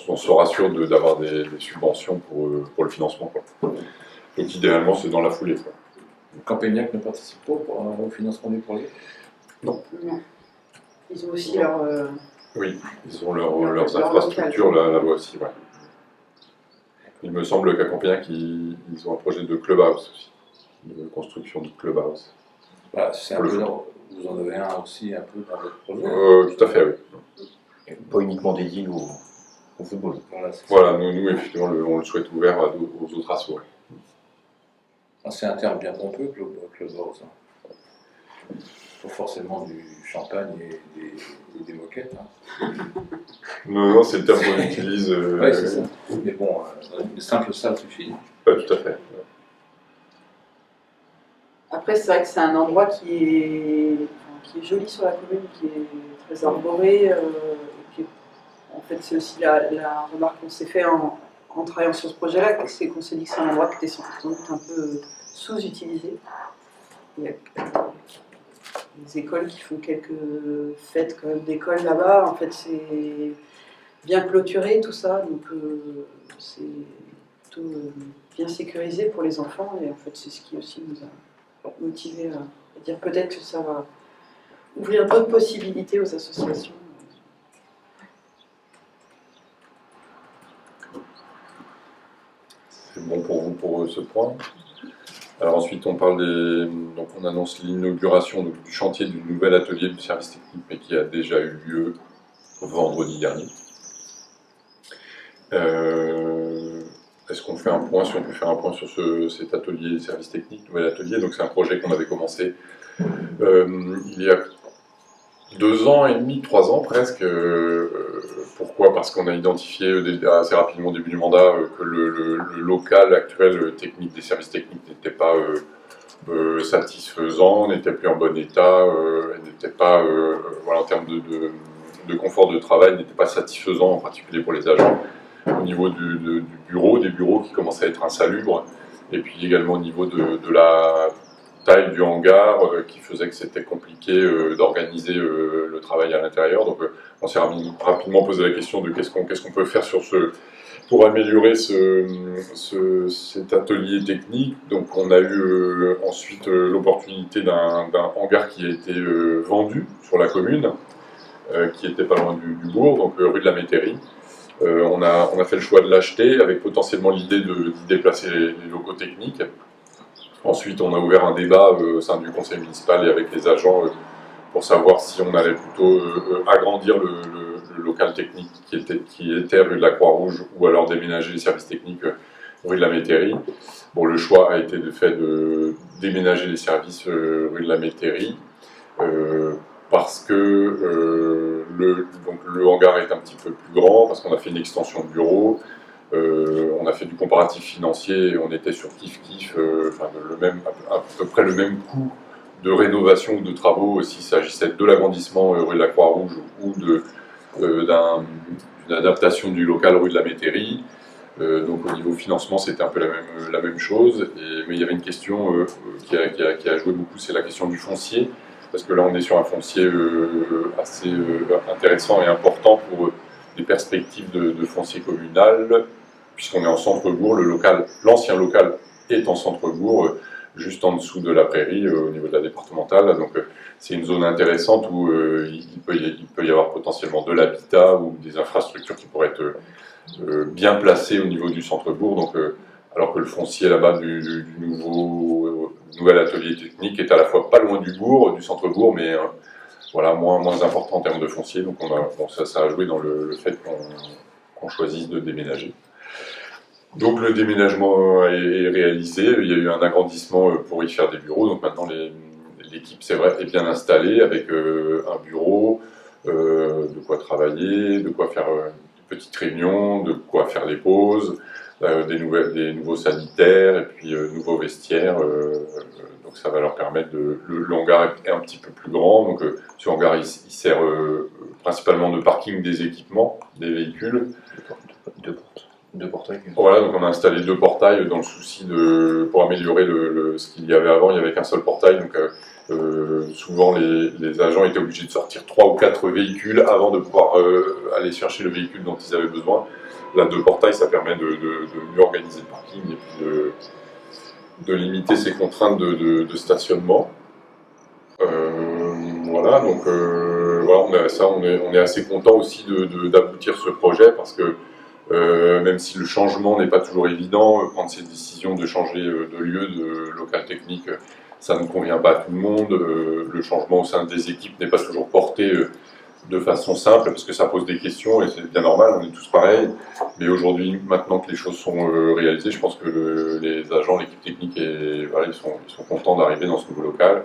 on sera sûr d'avoir des subventions pour le financement, quoi. Donc idéalement, c'est dans la foulée, quoi. Campagnac ne participe pas au financement du projet? Non. Ils ont aussi leur... Oui, ils ont leurs infrastructures, la loi aussi, ouais. Il me semble qu'à Campagnac, ils ont un projet de clubhouse aussi, de construction de clubhouse. C'est un peu vous en avez un aussi un peu dans votre projet? Tout à fait, oui. Et pas uniquement dédié au football. Voilà, nous effectivement, on le souhaite ouvert aux autres assos. Ouais. C'est un terme bien pompeux, clubhouse. Pas forcément du champagne et des moquettes. Hein. Non, c'est le terme qu'on utilise. Oui, c'est ça. Mais bon, une simple salle suffit. Tout à fait. Après, c'est vrai que c'est un endroit qui est joli sur la commune, qui est très arboré. Et puis, en fait, c'est aussi la remarque qu'on s'est fait en travaillant sur ce projet-là, c'est qu'on s'est dit que c'est un endroit qui était sans doute un peu sous-utilisé. Il y a des écoles qui font quelques fêtes quand même d'école là-bas. En fait, c'est bien clôturé tout ça, donc c'est plutôt bien sécurisé pour les enfants. Et en fait, c'est ce qui aussi nous a motivés à dire peut-être que ça va ouvrir d'autres possibilités aux associations. C'est bon pour vous pour ce point. Alors ensuite, on annonce l'inauguration du chantier du nouvel atelier du service technique, mais qui a déjà eu lieu vendredi dernier. Est-ce qu'on fait un point, si on peut faire un point sur cet atelier service technique, nouvel atelier? Donc c'est un projet qu'on avait commencé il y a 2 ans et demi, 3 ans presque. Pourquoi? Parce qu'on a identifié assez rapidement au début du mandat que le local actuel technique des services techniques n'était pas satisfaisant, n'était plus en bon état, n'était pas, en termes de confort de travail, n'était pas satisfaisant, en particulier pour les agents, au niveau des bureaux qui commençaient à être insalubres, et puis également au niveau de la taille du hangar qui faisait que c'était compliqué d'organiser le travail à l'intérieur. Donc on s'est rapidement posé la question de qu'est-ce qu'on peut faire pour améliorer cet atelier technique. Donc on a eu ensuite l'opportunité d'un hangar qui a été vendu sur la commune, qui était pas loin du bourg, donc rue de la Métairie. On a fait le choix de l'acheter avec potentiellement l'idée d'y déplacer les locaux techniques. Ensuite, on a ouvert un débat au sein du conseil municipal et avec les agents pour savoir si on allait plutôt agrandir le local technique qui était rue de la Croix-Rouge ou alors déménager les services techniques rue de la Métairie. Bon, le choix a été de déménager les services rue de la Métairie parce que le hangar est un petit peu plus grand, parce qu'on a fait une extension de bureau. On a fait du comparatif financier et on était sur kiff-kiff, à peu près le même coût de rénovation ou de travaux s'il s'agissait de l'agrandissement rue de la Croix-Rouge ou d'une adaptation du local rue de la Métairie. Donc au niveau financement, c'était un peu la même chose, mais il y avait une question qui a joué beaucoup, c'est la question du foncier, parce que là on est sur un foncier assez intéressant et important pour des perspectives de foncier communal, puisqu'on est en centre-bourg, l'ancien local est en centre-bourg, juste en dessous de la prairie, au niveau de la départementale, donc c'est une zone intéressante où il peut y avoir potentiellement de l'habitat ou des infrastructures qui pourraient être bien placé au niveau du centre-bourg, donc, alors que le foncier là-bas du nouvel atelier technique est à la fois pas loin du bourg, du centre-bourg, mais voilà, moins important en termes de foncier, donc ça a joué dans le fait qu'on choisisse de déménager. Donc le déménagement est réalisé, il y a eu un agrandissement pour y faire des bureaux, donc maintenant l'équipe c'est vrai est bien installée avec un bureau, de quoi travailler, de quoi faire petites réunions, de quoi faire les pauses, des nouveaux sanitaires et puis nouveaux vestiaires. Donc ça va leur permettre le hangar est un petit peu plus grand. Donc ce hangar il sert principalement de parking des équipements, des véhicules. Deux portails. Voilà, donc on a installé 2 portails dans le souci pour améliorer ce qu'il y avait avant. Il n'y avait qu'un seul portail, donc souvent les agents étaient obligés de sortir 3 ou 4 véhicules avant de pouvoir aller chercher le véhicule dont ils avaient besoin. Là, 2 portails, ça permet de mieux organiser le parking et puis de limiter ces contraintes de stationnement. Voilà, donc voilà, on est assez content aussi d'aboutir ce projet parce que même si le changement n'est pas toujours évident, prendre cette décision de changer de lieu, de local technique, ça ne convient pas à tout le monde. Le changement au sein des équipes n'est pas toujours porté de façon simple, parce que ça pose des questions, et c'est bien normal, on est tous pareils. Mais aujourd'hui, maintenant que les choses sont réalisées, je pense que les agents, l'équipe technique, ils sont contents d'arriver dans ce nouveau local.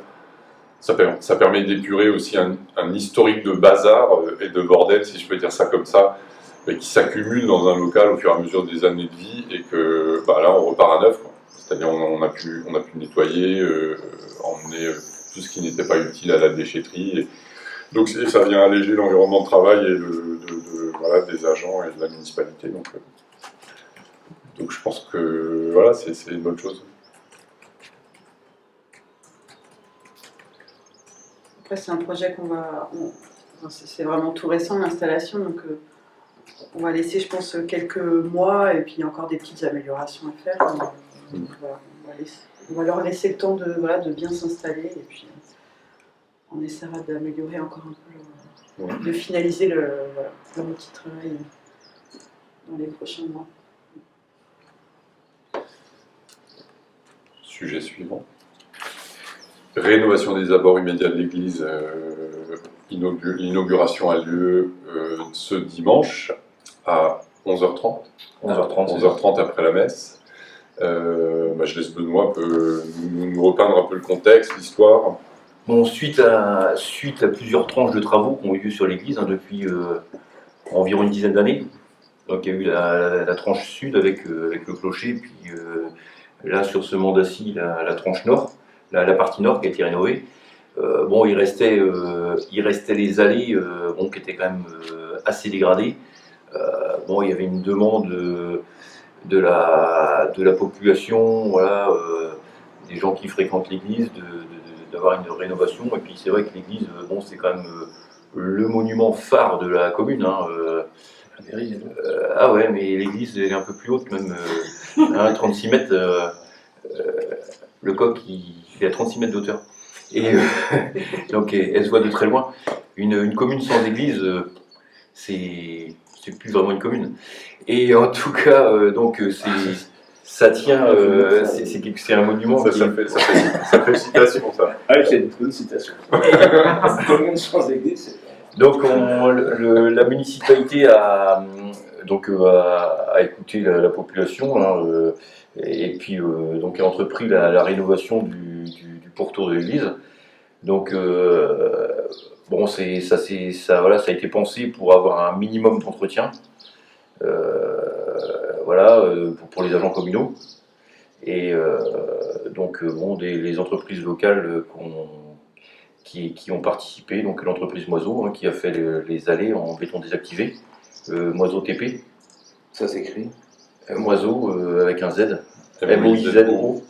Ça permet d'épurer aussi un historique de bazar et de bordel, si je peux dire ça comme ça, qui s'accumule dans un local au fur et à mesure des années de vie, et que là on repart à neuf, quoi. C'est-à-dire on a pu nettoyer, emmener tout ce qui n'était pas utile à la déchetterie, donc ça vient alléger l'environnement de travail et des agents et de la municipalité, donc je pense que voilà, c'est une bonne chose. Après c'est un projet c'est vraiment tout récent l'installation, donc on va laisser, je pense, quelques mois, et puis il y a encore des petites améliorations à faire. Voilà, on va leur laisser le temps de bien s'installer, et puis on essaiera d'améliorer encore un peu, de finaliser leur petit travail dans les prochains mois. Sujet suivant. Rénovation des abords immédiats de l'église. L'inauguration a lieu ce dimanche à 11h30. 11h30 après la messe. Je laisse Benoît nous repeindre un peu le contexte, l'histoire. Bon, suite à plusieurs tranches de travaux qui ont eu lieu sur l'église depuis environ une dizaine d'années. Donc il y a eu la tranche sud avec le clocher, puis là sur ce mandat-ci la tranche nord, la partie nord qui a été rénovée. Il restait les allées qui étaient quand même assez dégradées. Il y avait une demande de la population, des gens qui fréquentent l'église, d'avoir une rénovation. Et puis c'est vrai que l'église, c'est quand même le monument phare de la commune. Mais l'église elle est un peu plus haute, même 36 mètres. Le coq il est à 36 mètres d'auteur. Et donc elle se voit de très loin. Une commune sans église, c'est plus vraiment une commune. Et en tout cas, ça tient, c'est un monument. Ça fait citation, ça. Ah oui, c'est une bonne citation. Commune sans église. Donc la municipalité a écouté la population, et puis donc a entrepris la rénovation du pourtour de l'église. Donc ça a été pensé pour avoir un minimum d'entretien. voilà, pour les agents communaux. Et donc, bon, les entreprises locales qui ont participé, donc l'entreprise Moiseau, qui a fait les allées en béton désactivé, Moiseau TP. Ça s'écrit Moiseau avec un Z, M-O-I-Z-O.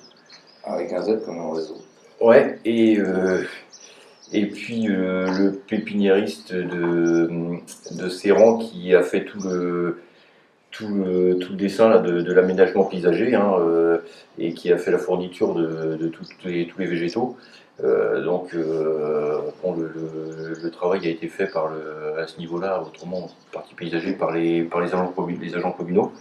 avec un Z comme un oiseau. Ouais, et puis le pépiniériste de Serran qui a fait tout le dessin là, de l'aménagement paysager et qui a fait la fourniture de tous les végétaux. Donc bon, le travail a été fait à ce niveau-là, autrement partie paysager par les agents communaux.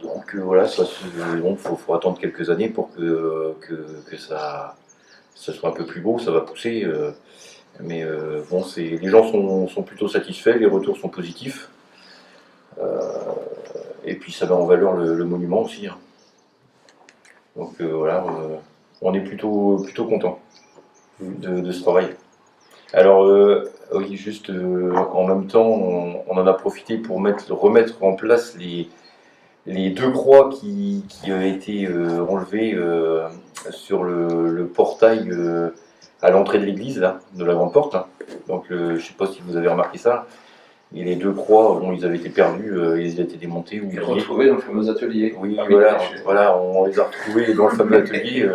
Donc voilà, il faut attendre quelques années pour que ça soit un peu plus beau, ça va pousser. Mais bon, les gens sont plutôt satisfaits, les retours sont positifs. Et puis ça met en valeur le monument aussi. Donc voilà, on est plutôt content de ce travail. Alors oui, juste en même temps, on en a profité pour remettre en place les deux croix qui ont été enlevées sur le portail à l'entrée de l'église, là, de la grande porte. Là. Donc je ne sais pas si vous avez remarqué ça. Et les deux croix, bon, ils avaient été perdus, ils avaient été démontés. Et retrouvés dans le fameux atelier. Oui, voilà, on les a retrouvés dans le fameux atelier.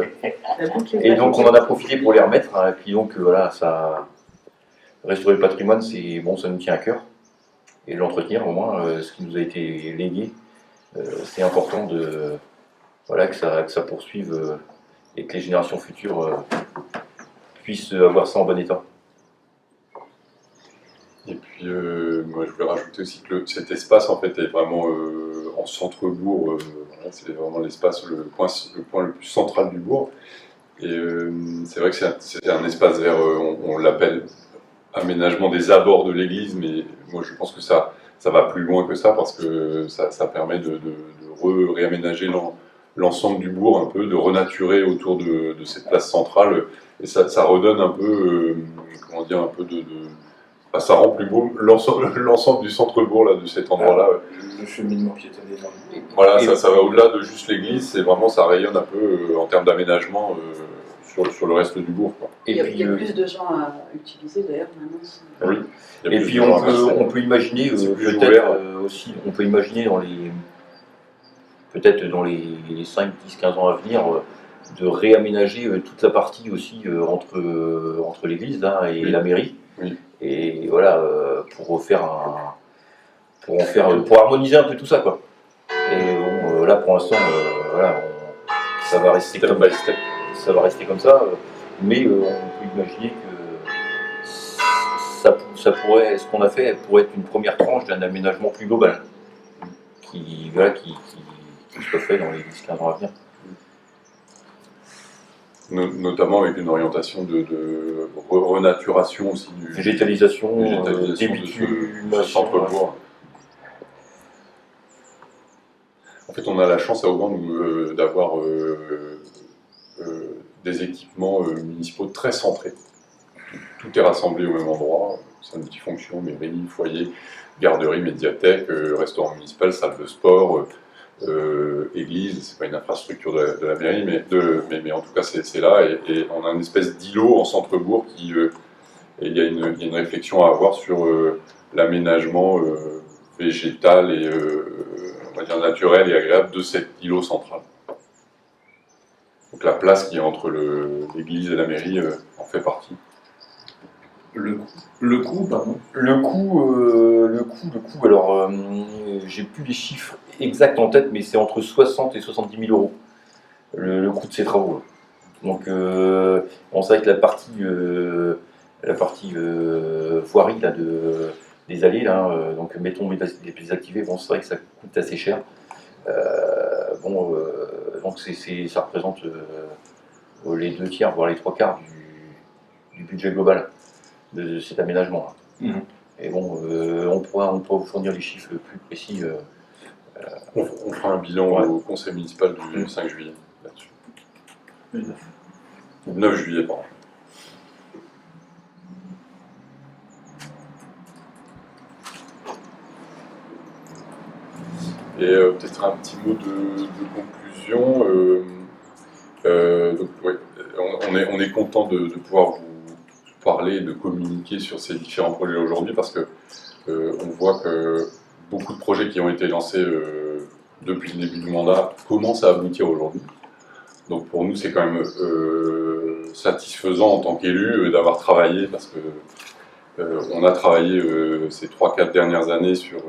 Et donc on en a profité pour les remettre. Et puis donc voilà, restaurer le patrimoine, ça nous tient à cœur. Et l'entretenir, au moins, ce qui nous a été légué, c'est important que ça poursuive et que les générations futures puissent avoir ça en bon état. Et puis, moi, je voulais rajouter aussi que cet espace, en fait, est vraiment en centre-bourg. Voilà, c'est vraiment l'espace, le point le plus central du bourg. Et c'est vrai que c'est un espace vert, on l'appelle aménagement des abords de l'église, mais moi, je pense que ça va plus loin que ça, parce que ça permet de réaménager l'ensemble du bourg, un peu, de renaturer autour de cette place centrale. Et ça redonne un peu, comment dire, un peu ça rend plus beau l'ensemble du centre-bourg là, de cet endroit-là. Le cheminement piétonnier dans le bourg. Voilà, ça va au-delà de juste l'église, c'est vraiment, ça rayonne un peu en termes d'aménagement sur le reste du bourg. Quoi. Il y a plus de gens à utiliser d'ailleurs maintenant. Oui. Et puis on peut imaginer peut-être aussi, on peut imaginer peut-être dans les 5, 10, 15 ans à venir, de réaménager toute la partie aussi entre l'église là, et la mairie. Oui. Et voilà, pour harmoniser un peu tout ça, quoi. Et bon, là pour l'instant, ça va rester comme ça, mais on peut imaginer que ce qu'on a fait pourrait être une première tranche d'un aménagement plus global, qui soit fait dans les 10-15 ans à venir. Notamment avec une orientation de renaturation aussi du Végétalisation, de ce centre-bourg. En fait, on a la chance à Auban d'avoir des équipements municipaux très centrés. Tout est rassemblé au même endroit, c'est multifonction, mairie, foyer, garderie, médiathèque, restaurant municipal, salle de sport, église, c'est pas une infrastructure de la mairie, mais en tout cas c'est là, et on a une espèce d'îlot en centre-bourg et il y a une réflexion à avoir sur l'aménagement végétal et on va dire naturel et agréable de cet îlot central. Donc la place qui est entre l'église et la mairie en fait partie. Le coût, pardon. Le coût, alors j'ai plus les chiffres exacts en tête, mais c'est entre 60 et 70 000 euros le coût de ces travaux. Donc on sait que la partie voirie là, des allées, là, donc béton désactivé, bon, c'est vrai que ça coûte assez cher. Donc ça représente les 2/3, voire les 3/4 du budget global de cet aménagement. Mmh. Et bon, on pourra vous fournir les chiffres plus précis. On fera un bilan au conseil municipal du 5 juillet là-dessus. 9 juillet, pardon. Et peut-être un petit mot de conclusion. Donc, ouais, on est content de pouvoir vous parler, de communiquer sur ces différents projets aujourd'hui parce que on voit que beaucoup de projets qui ont été lancés depuis le début du mandat commencent à aboutir aujourd'hui. Donc pour nous, c'est quand même satisfaisant en tant qu'élu d'avoir travaillé parce que on a travaillé ces 3-4 dernières années sur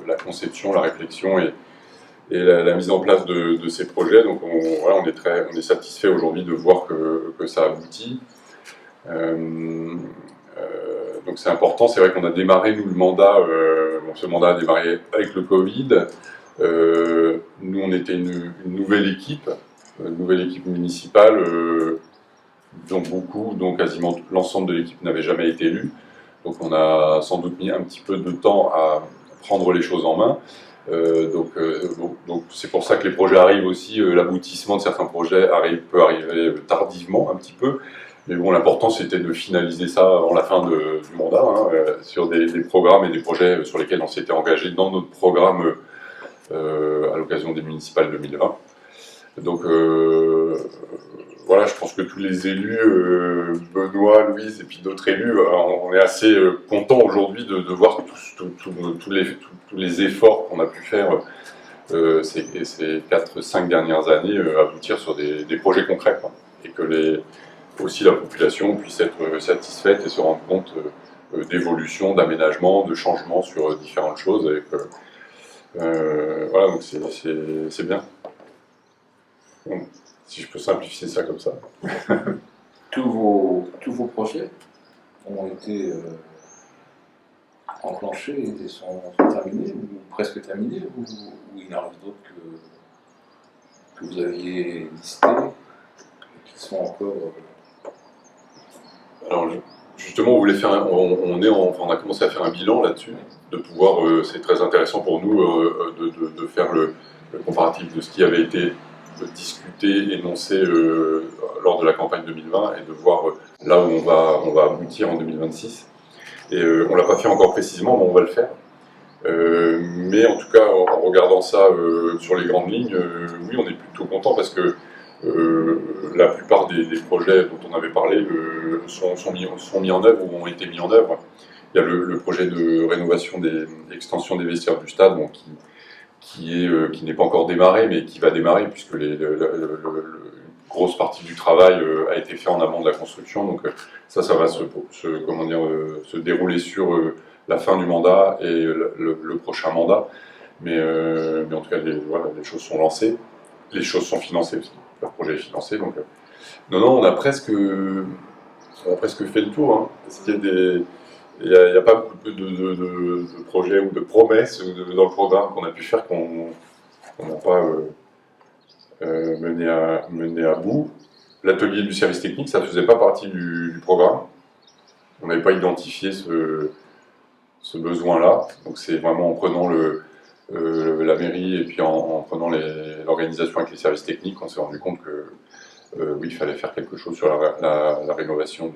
la conception, la réflexion et la mise en place de ces projets. Donc on est satisfait aujourd'hui de voir que ça aboutit. Donc c'est important, c'est vrai qu'on a démarré nous le mandat, ce mandat a démarré avec le Covid. Nous on était une nouvelle équipe municipale dont quasiment l'ensemble de l'équipe n'avait jamais été élu. Donc on a sans doute mis un petit peu de temps à prendre les choses en main. Donc c'est pour ça que les projets arrivent aussi, l'aboutissement de certains projets peut arriver tardivement un petit peu. Mais bon, l'important c'était de finaliser ça avant la fin du mandat, sur des programmes et des projets sur lesquels on s'était engagé dans notre programme à l'occasion des municipales 2020. Donc voilà, je pense que tous les élus, Benoît, Louise et puis d'autres élus, on est assez contents aujourd'hui de voir tous les efforts qu'on a pu faire ces 4-5 dernières années aboutir sur des projets concrets, quoi. Et que aussi la population puisse être satisfaite et se rendre compte d'évolution, d'aménagement, de changement sur différentes choses. Et que, voilà, donc c'est bien. Bon, si je peux simplifier ça comme ça. Tous vos projets ont été enclenchés et sont terminés, ou presque terminés, ou il y en a d'autres que vous aviez listés et qui sont encore... Alors justement, on a commencé à faire un bilan là-dessus, de pouvoir, c'est très intéressant pour nous de faire le comparatif de ce qui avait été discuté, énoncé lors de la campagne 2020 et de voir là où on va aboutir en 2026. Et on ne l'a pas fait encore précisément, mais on va le faire. Mais en tout cas, en regardant ça sur les grandes lignes, oui, on est plutôt content parce que la plupart des projets dont on avait parlé sont mis en œuvre ou ont été mis en œuvre. Il y a le projet de rénovation extension des vestiaires du stade, bon, qui n'est pas encore démarré, mais qui va démarrer puisque une grosse partie du travail a été fait en amont de la construction. Donc ça va se dérouler sur la fin du mandat et le prochain mandat. Mais en tout cas, les choses sont lancées. Les choses sont financées aussi. Le projet est financé. Donc, non, on a presque fait le tour. Hein, parce qu'il y a pas beaucoup de projets ou de promesses dans le programme qu'on a pu faire qu'on n'a pas mené à bout. L'atelier du service technique, ça ne faisait pas partie du programme. On n'avait pas identifié ce besoin-là. Donc c'est vraiment en prenant la mairie et puis en prenant l'organisation avec les services techniques, on s'est rendu compte que oui, il fallait faire quelque chose sur la rénovation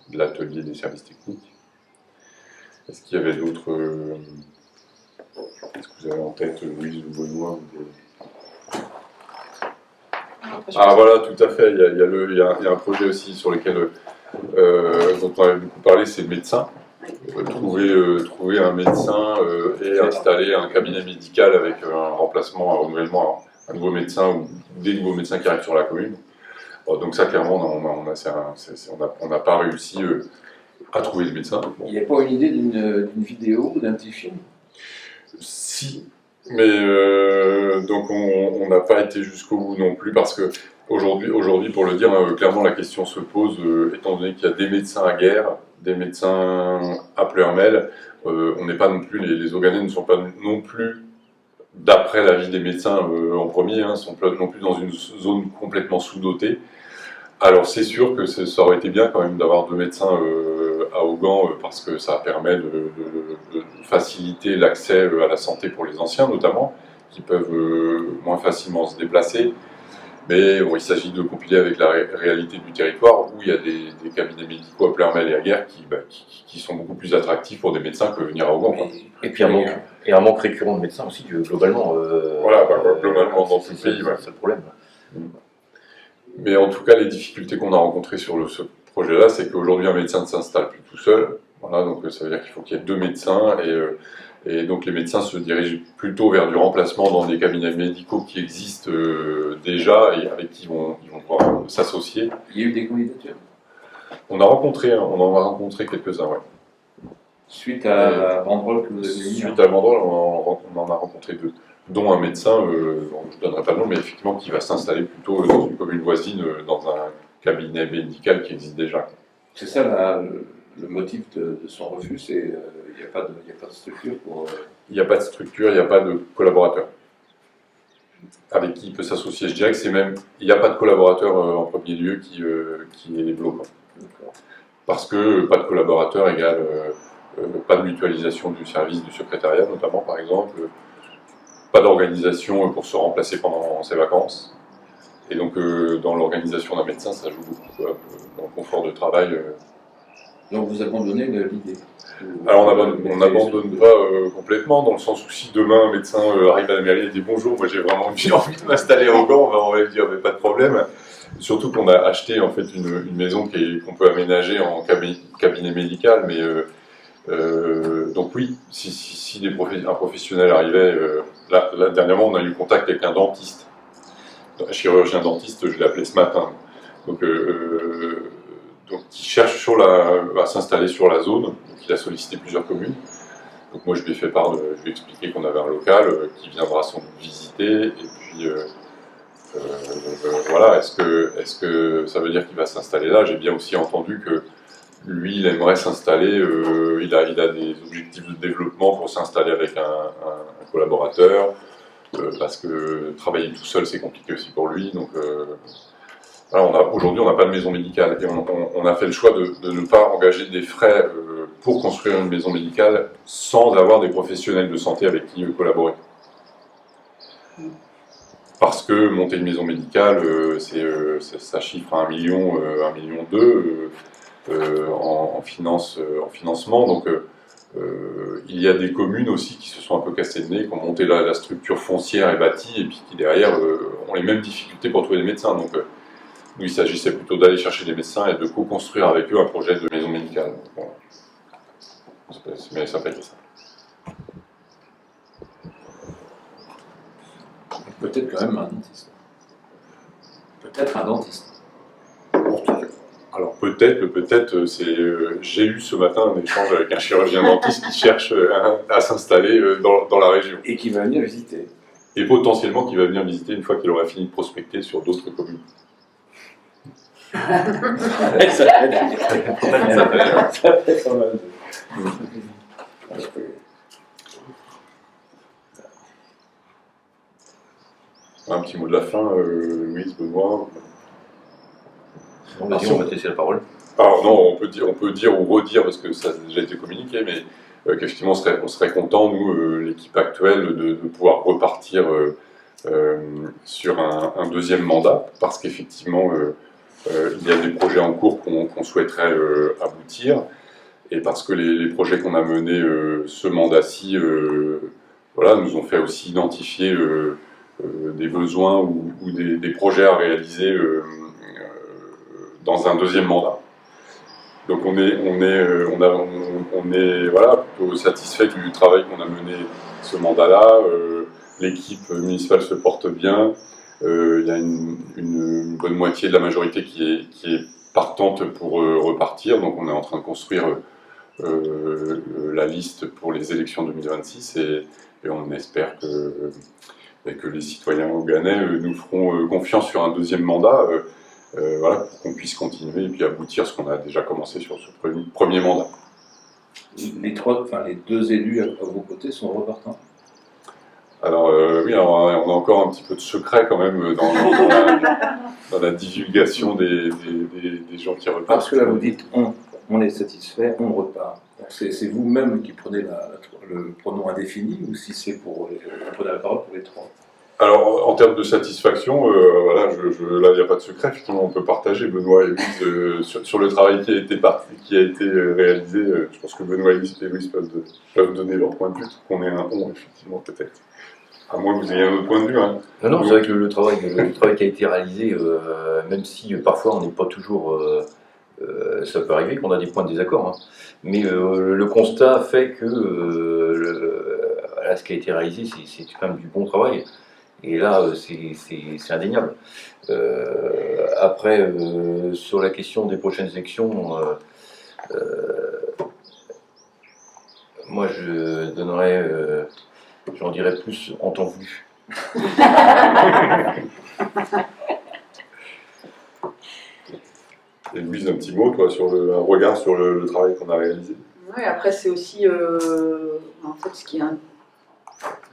de l'atelier des services techniques. Est-ce qu'il y avait d'autres... Est-ce que vous avez en tête Louise ou Benoît Ah voilà, tout à fait. Il y a un projet aussi sur lequel dont on avait beaucoup parlé, c'est le médecin. Trouver un médecin et installer un cabinet médical avec un remplacement, un renouvellement, un nouveau médecin ou des nouveaux médecins qui arrivent sur la commune. Donc ça, clairement, on n'a pas réussi à trouver le médecin. Bon. Il n'y a pas une idée d'une vidéo ou d'un petit film? Si, mais donc on n'a pas été jusqu'au bout non plus parce que aujourd'hui, pour le dire, clairement la question se pose, étant donné qu'il y a des médecins à Guerre, des médecins à Pleurmel, on n'est pas non plus, les Auganais ne sont pas non plus, d'après l'avis des médecins en premier, sont pas non plus dans une zone complètement sous-dotée. Alors c'est sûr que ça aurait été bien quand même d'avoir 2 médecins à Augan parce que ça permet de faciliter l'accès à la santé pour les anciens notamment, qui peuvent moins facilement se déplacer. Mais bon, il s'agit de compiler avec la réalité du territoire où il y a des cabinets médicaux à Plermel et à Guerre qui sont beaucoup plus attractifs pour des médecins que venir à Augan. Et puis un manque récurrent de médecins aussi, globalement. Voilà, globalement dans tout le pays. C'est le problème. Mais en tout cas, les difficultés qu'on a rencontrées sur ce projet-là, c'est qu'aujourd'hui, un médecin ne s'installe plus tout seul. Voilà, donc ça veut dire qu'il faut qu'il y ait 2 médecins et donc les médecins se dirigent plutôt vers du remplacement dans des cabinets médicaux qui existent déjà et avec qui ils vont pouvoir s'associer. Il y a eu des candidatures On en a rencontré quelques-uns, ouais. suite à la banderole que vous avez mis. Suite à la banderole, on en a rencontré 2, dont un médecin, je ne donnerai pas le nom, mais effectivement qui va s'installer plutôt dans une commune voisine, dans un cabinet médical qui existe déjà. C'est ça le motif de son refus, c'est il n'y a pas de structure pour. Il n'y a pas de structure, il n'y a pas de collaborateur avec qui il peut s'associer. Je dirais que c'est même, il n'y a pas de collaborateur en premier lieu qui est bloquant. Parce que pas de collaborateur égale pas de mutualisation du service du secrétariat notamment par exemple, pas d'organisation pour se remplacer pendant ses vacances. Et donc dans l'organisation d'un médecin ça joue beaucoup, dans le confort de travail. Donc vous abandonnez l'idée. Alors on n'abandonne pas complètement, dans le sens où si demain un médecin arrive à la mairie et dit bonjour, moi j'ai vraiment envie de m'installer à Augan, on va lui dire mais pas de problème. Surtout qu'on a acheté en fait une maison qu'on peut aménager en cabinet médical, mais donc oui, si un professionnel arrivait, là dernièrement on a eu contact avec un dentiste, un chirurgien dentiste, je l'ai appelé ce matin, donc qui cherche à s'installer sur la zone, donc il a sollicité plusieurs communes. Donc moi je lui ai fait part, je lui ai expliqué qu'on avait un local qui viendra sans doute visiter, et puis voilà, est-ce que ça veut dire qu'il va s'installer là? J'ai bien aussi entendu que lui il aimerait s'installer, il a des objectifs de développement pour s'installer avec un collaborateur, parce que travailler tout seul c'est compliqué aussi pour lui, donc aujourd'hui, on n'a pas de maison médicale et on a fait le choix de ne pas engager des frais pour construire une maison médicale sans avoir des professionnels de santé avec qui collaborer. Parce que monter une maison médicale, ça chiffre à 1 million, 1,2 million en financement. Donc il y a des communes aussi qui se sont un peu cassées le nez, qui ont monté la structure foncière et bâtie et puis qui derrière ont les mêmes difficultés pour trouver des médecins. Donc, nous, il s'agissait plutôt d'aller chercher des médecins et de co-construire avec eux un projet de maison médicale. Voilà. Mais ça n'a pas été ça. Peut-être quand même un dentiste. Peut-être un dentiste. Alors peut-être, j'ai eu ce matin un échange avec un chirurgien dentiste qui cherche à s'installer dans la région. Et qui va venir visiter. Et potentiellement qui va venir visiter une fois qu'il aura fini de prospecter sur d'autres communes. Ça fait pas mal. Un petit mot de la fin, Louise, Benoît. On va te laisser la parole. Alors non, on peut dire ou redire, parce que ça a déjà été communiqué, mais qu'effectivement on serait content, nous, l'équipe actuelle, de pouvoir repartir sur un deuxième mandat, parce qu'effectivement il y a des projets en cours qu'on souhaiterait aboutir, et parce que les projets qu'on a menés ce mandat-ci nous ont fait aussi identifier des besoins ou des projets à réaliser dans un deuxième mandat. Donc on est plutôt satisfait du travail qu'on a mené ce mandat-là. L'équipe municipale se porte bien. Il y a une bonne moitié de la majorité qui est partante pour repartir. Donc on est en train de construire la liste pour les élections 2026 et on espère que les citoyens ouganais nous feront confiance sur un deuxième mandat. Pour qu'on puisse continuer et puis aboutir ce qu'on a déjà commencé sur ce premier mandat. Les 2 élus à vos côtés sont repartants. Alors on a encore un petit peu de secret quand même dans la divulgation des gens qui repartent. Parce que là vous dites on est satisfait, on repart. C'est vous-même qui prenez le pronom indéfini ou si c'est vous prenez la parole pour les 3? Alors, en termes de satisfaction, voilà, là, il n'y a pas de secret. Effectivement, on peut partager, Benoît et Louise, sur le travail qui a été réalisé. Je pense que Benoît et Louise peuvent donner leur point de vue, qu'on ait un on, effectivement, peut-être. À moins que vous ayez un autre point de vue. Hein. Non, c'est vrai que le travail qui a été réalisé, même si parfois on n'est pas toujours... ça peut arriver qu'on a des points de désaccord, hein. Mais le constat fait que là, ce qui a été réalisé, c'est quand même du bon travail. Et là, c'est indéniable. Après, sur la question des prochaines élections, moi je donnerais, j'en dirais plus en temps voulu. Et Louise, un petit mot, toi, un regard sur le travail qu'on a réalisé. Oui, après c'est aussi, en fait,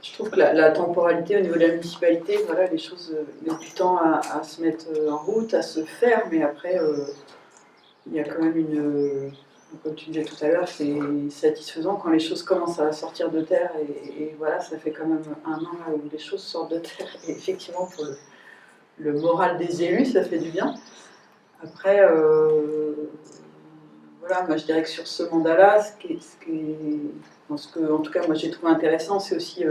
je trouve que la temporalité au niveau de la municipalité, voilà, les choses mettent du temps à se mettre en route, à se faire, mais après, il y a quand même comme tu disais tout à l'heure, c'est satisfaisant quand les choses commencent à sortir de terre, et voilà, ça fait quand même un an là, où les choses sortent de terre, et effectivement, pour le moral des élus, ça fait du bien. Après, voilà, moi je dirais que sur ce mandat-là, en tout cas moi j'ai trouvé intéressant, c'est aussi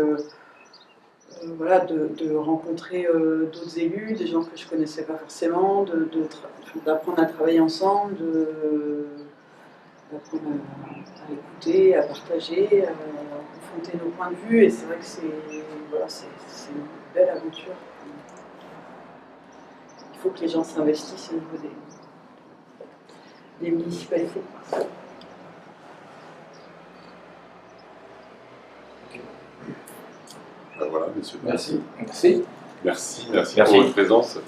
voilà, de rencontrer d'autres élus, des gens que je ne connaissais pas forcément, d'apprendre à travailler ensemble, d'apprendre à écouter, à partager, à confronter nos points de vue, et c'est vrai que c'est une belle aventure. Il faut que les gens s'investissent au niveau des municipalités. Voilà, messieurs. Merci. Merci pour votre présence.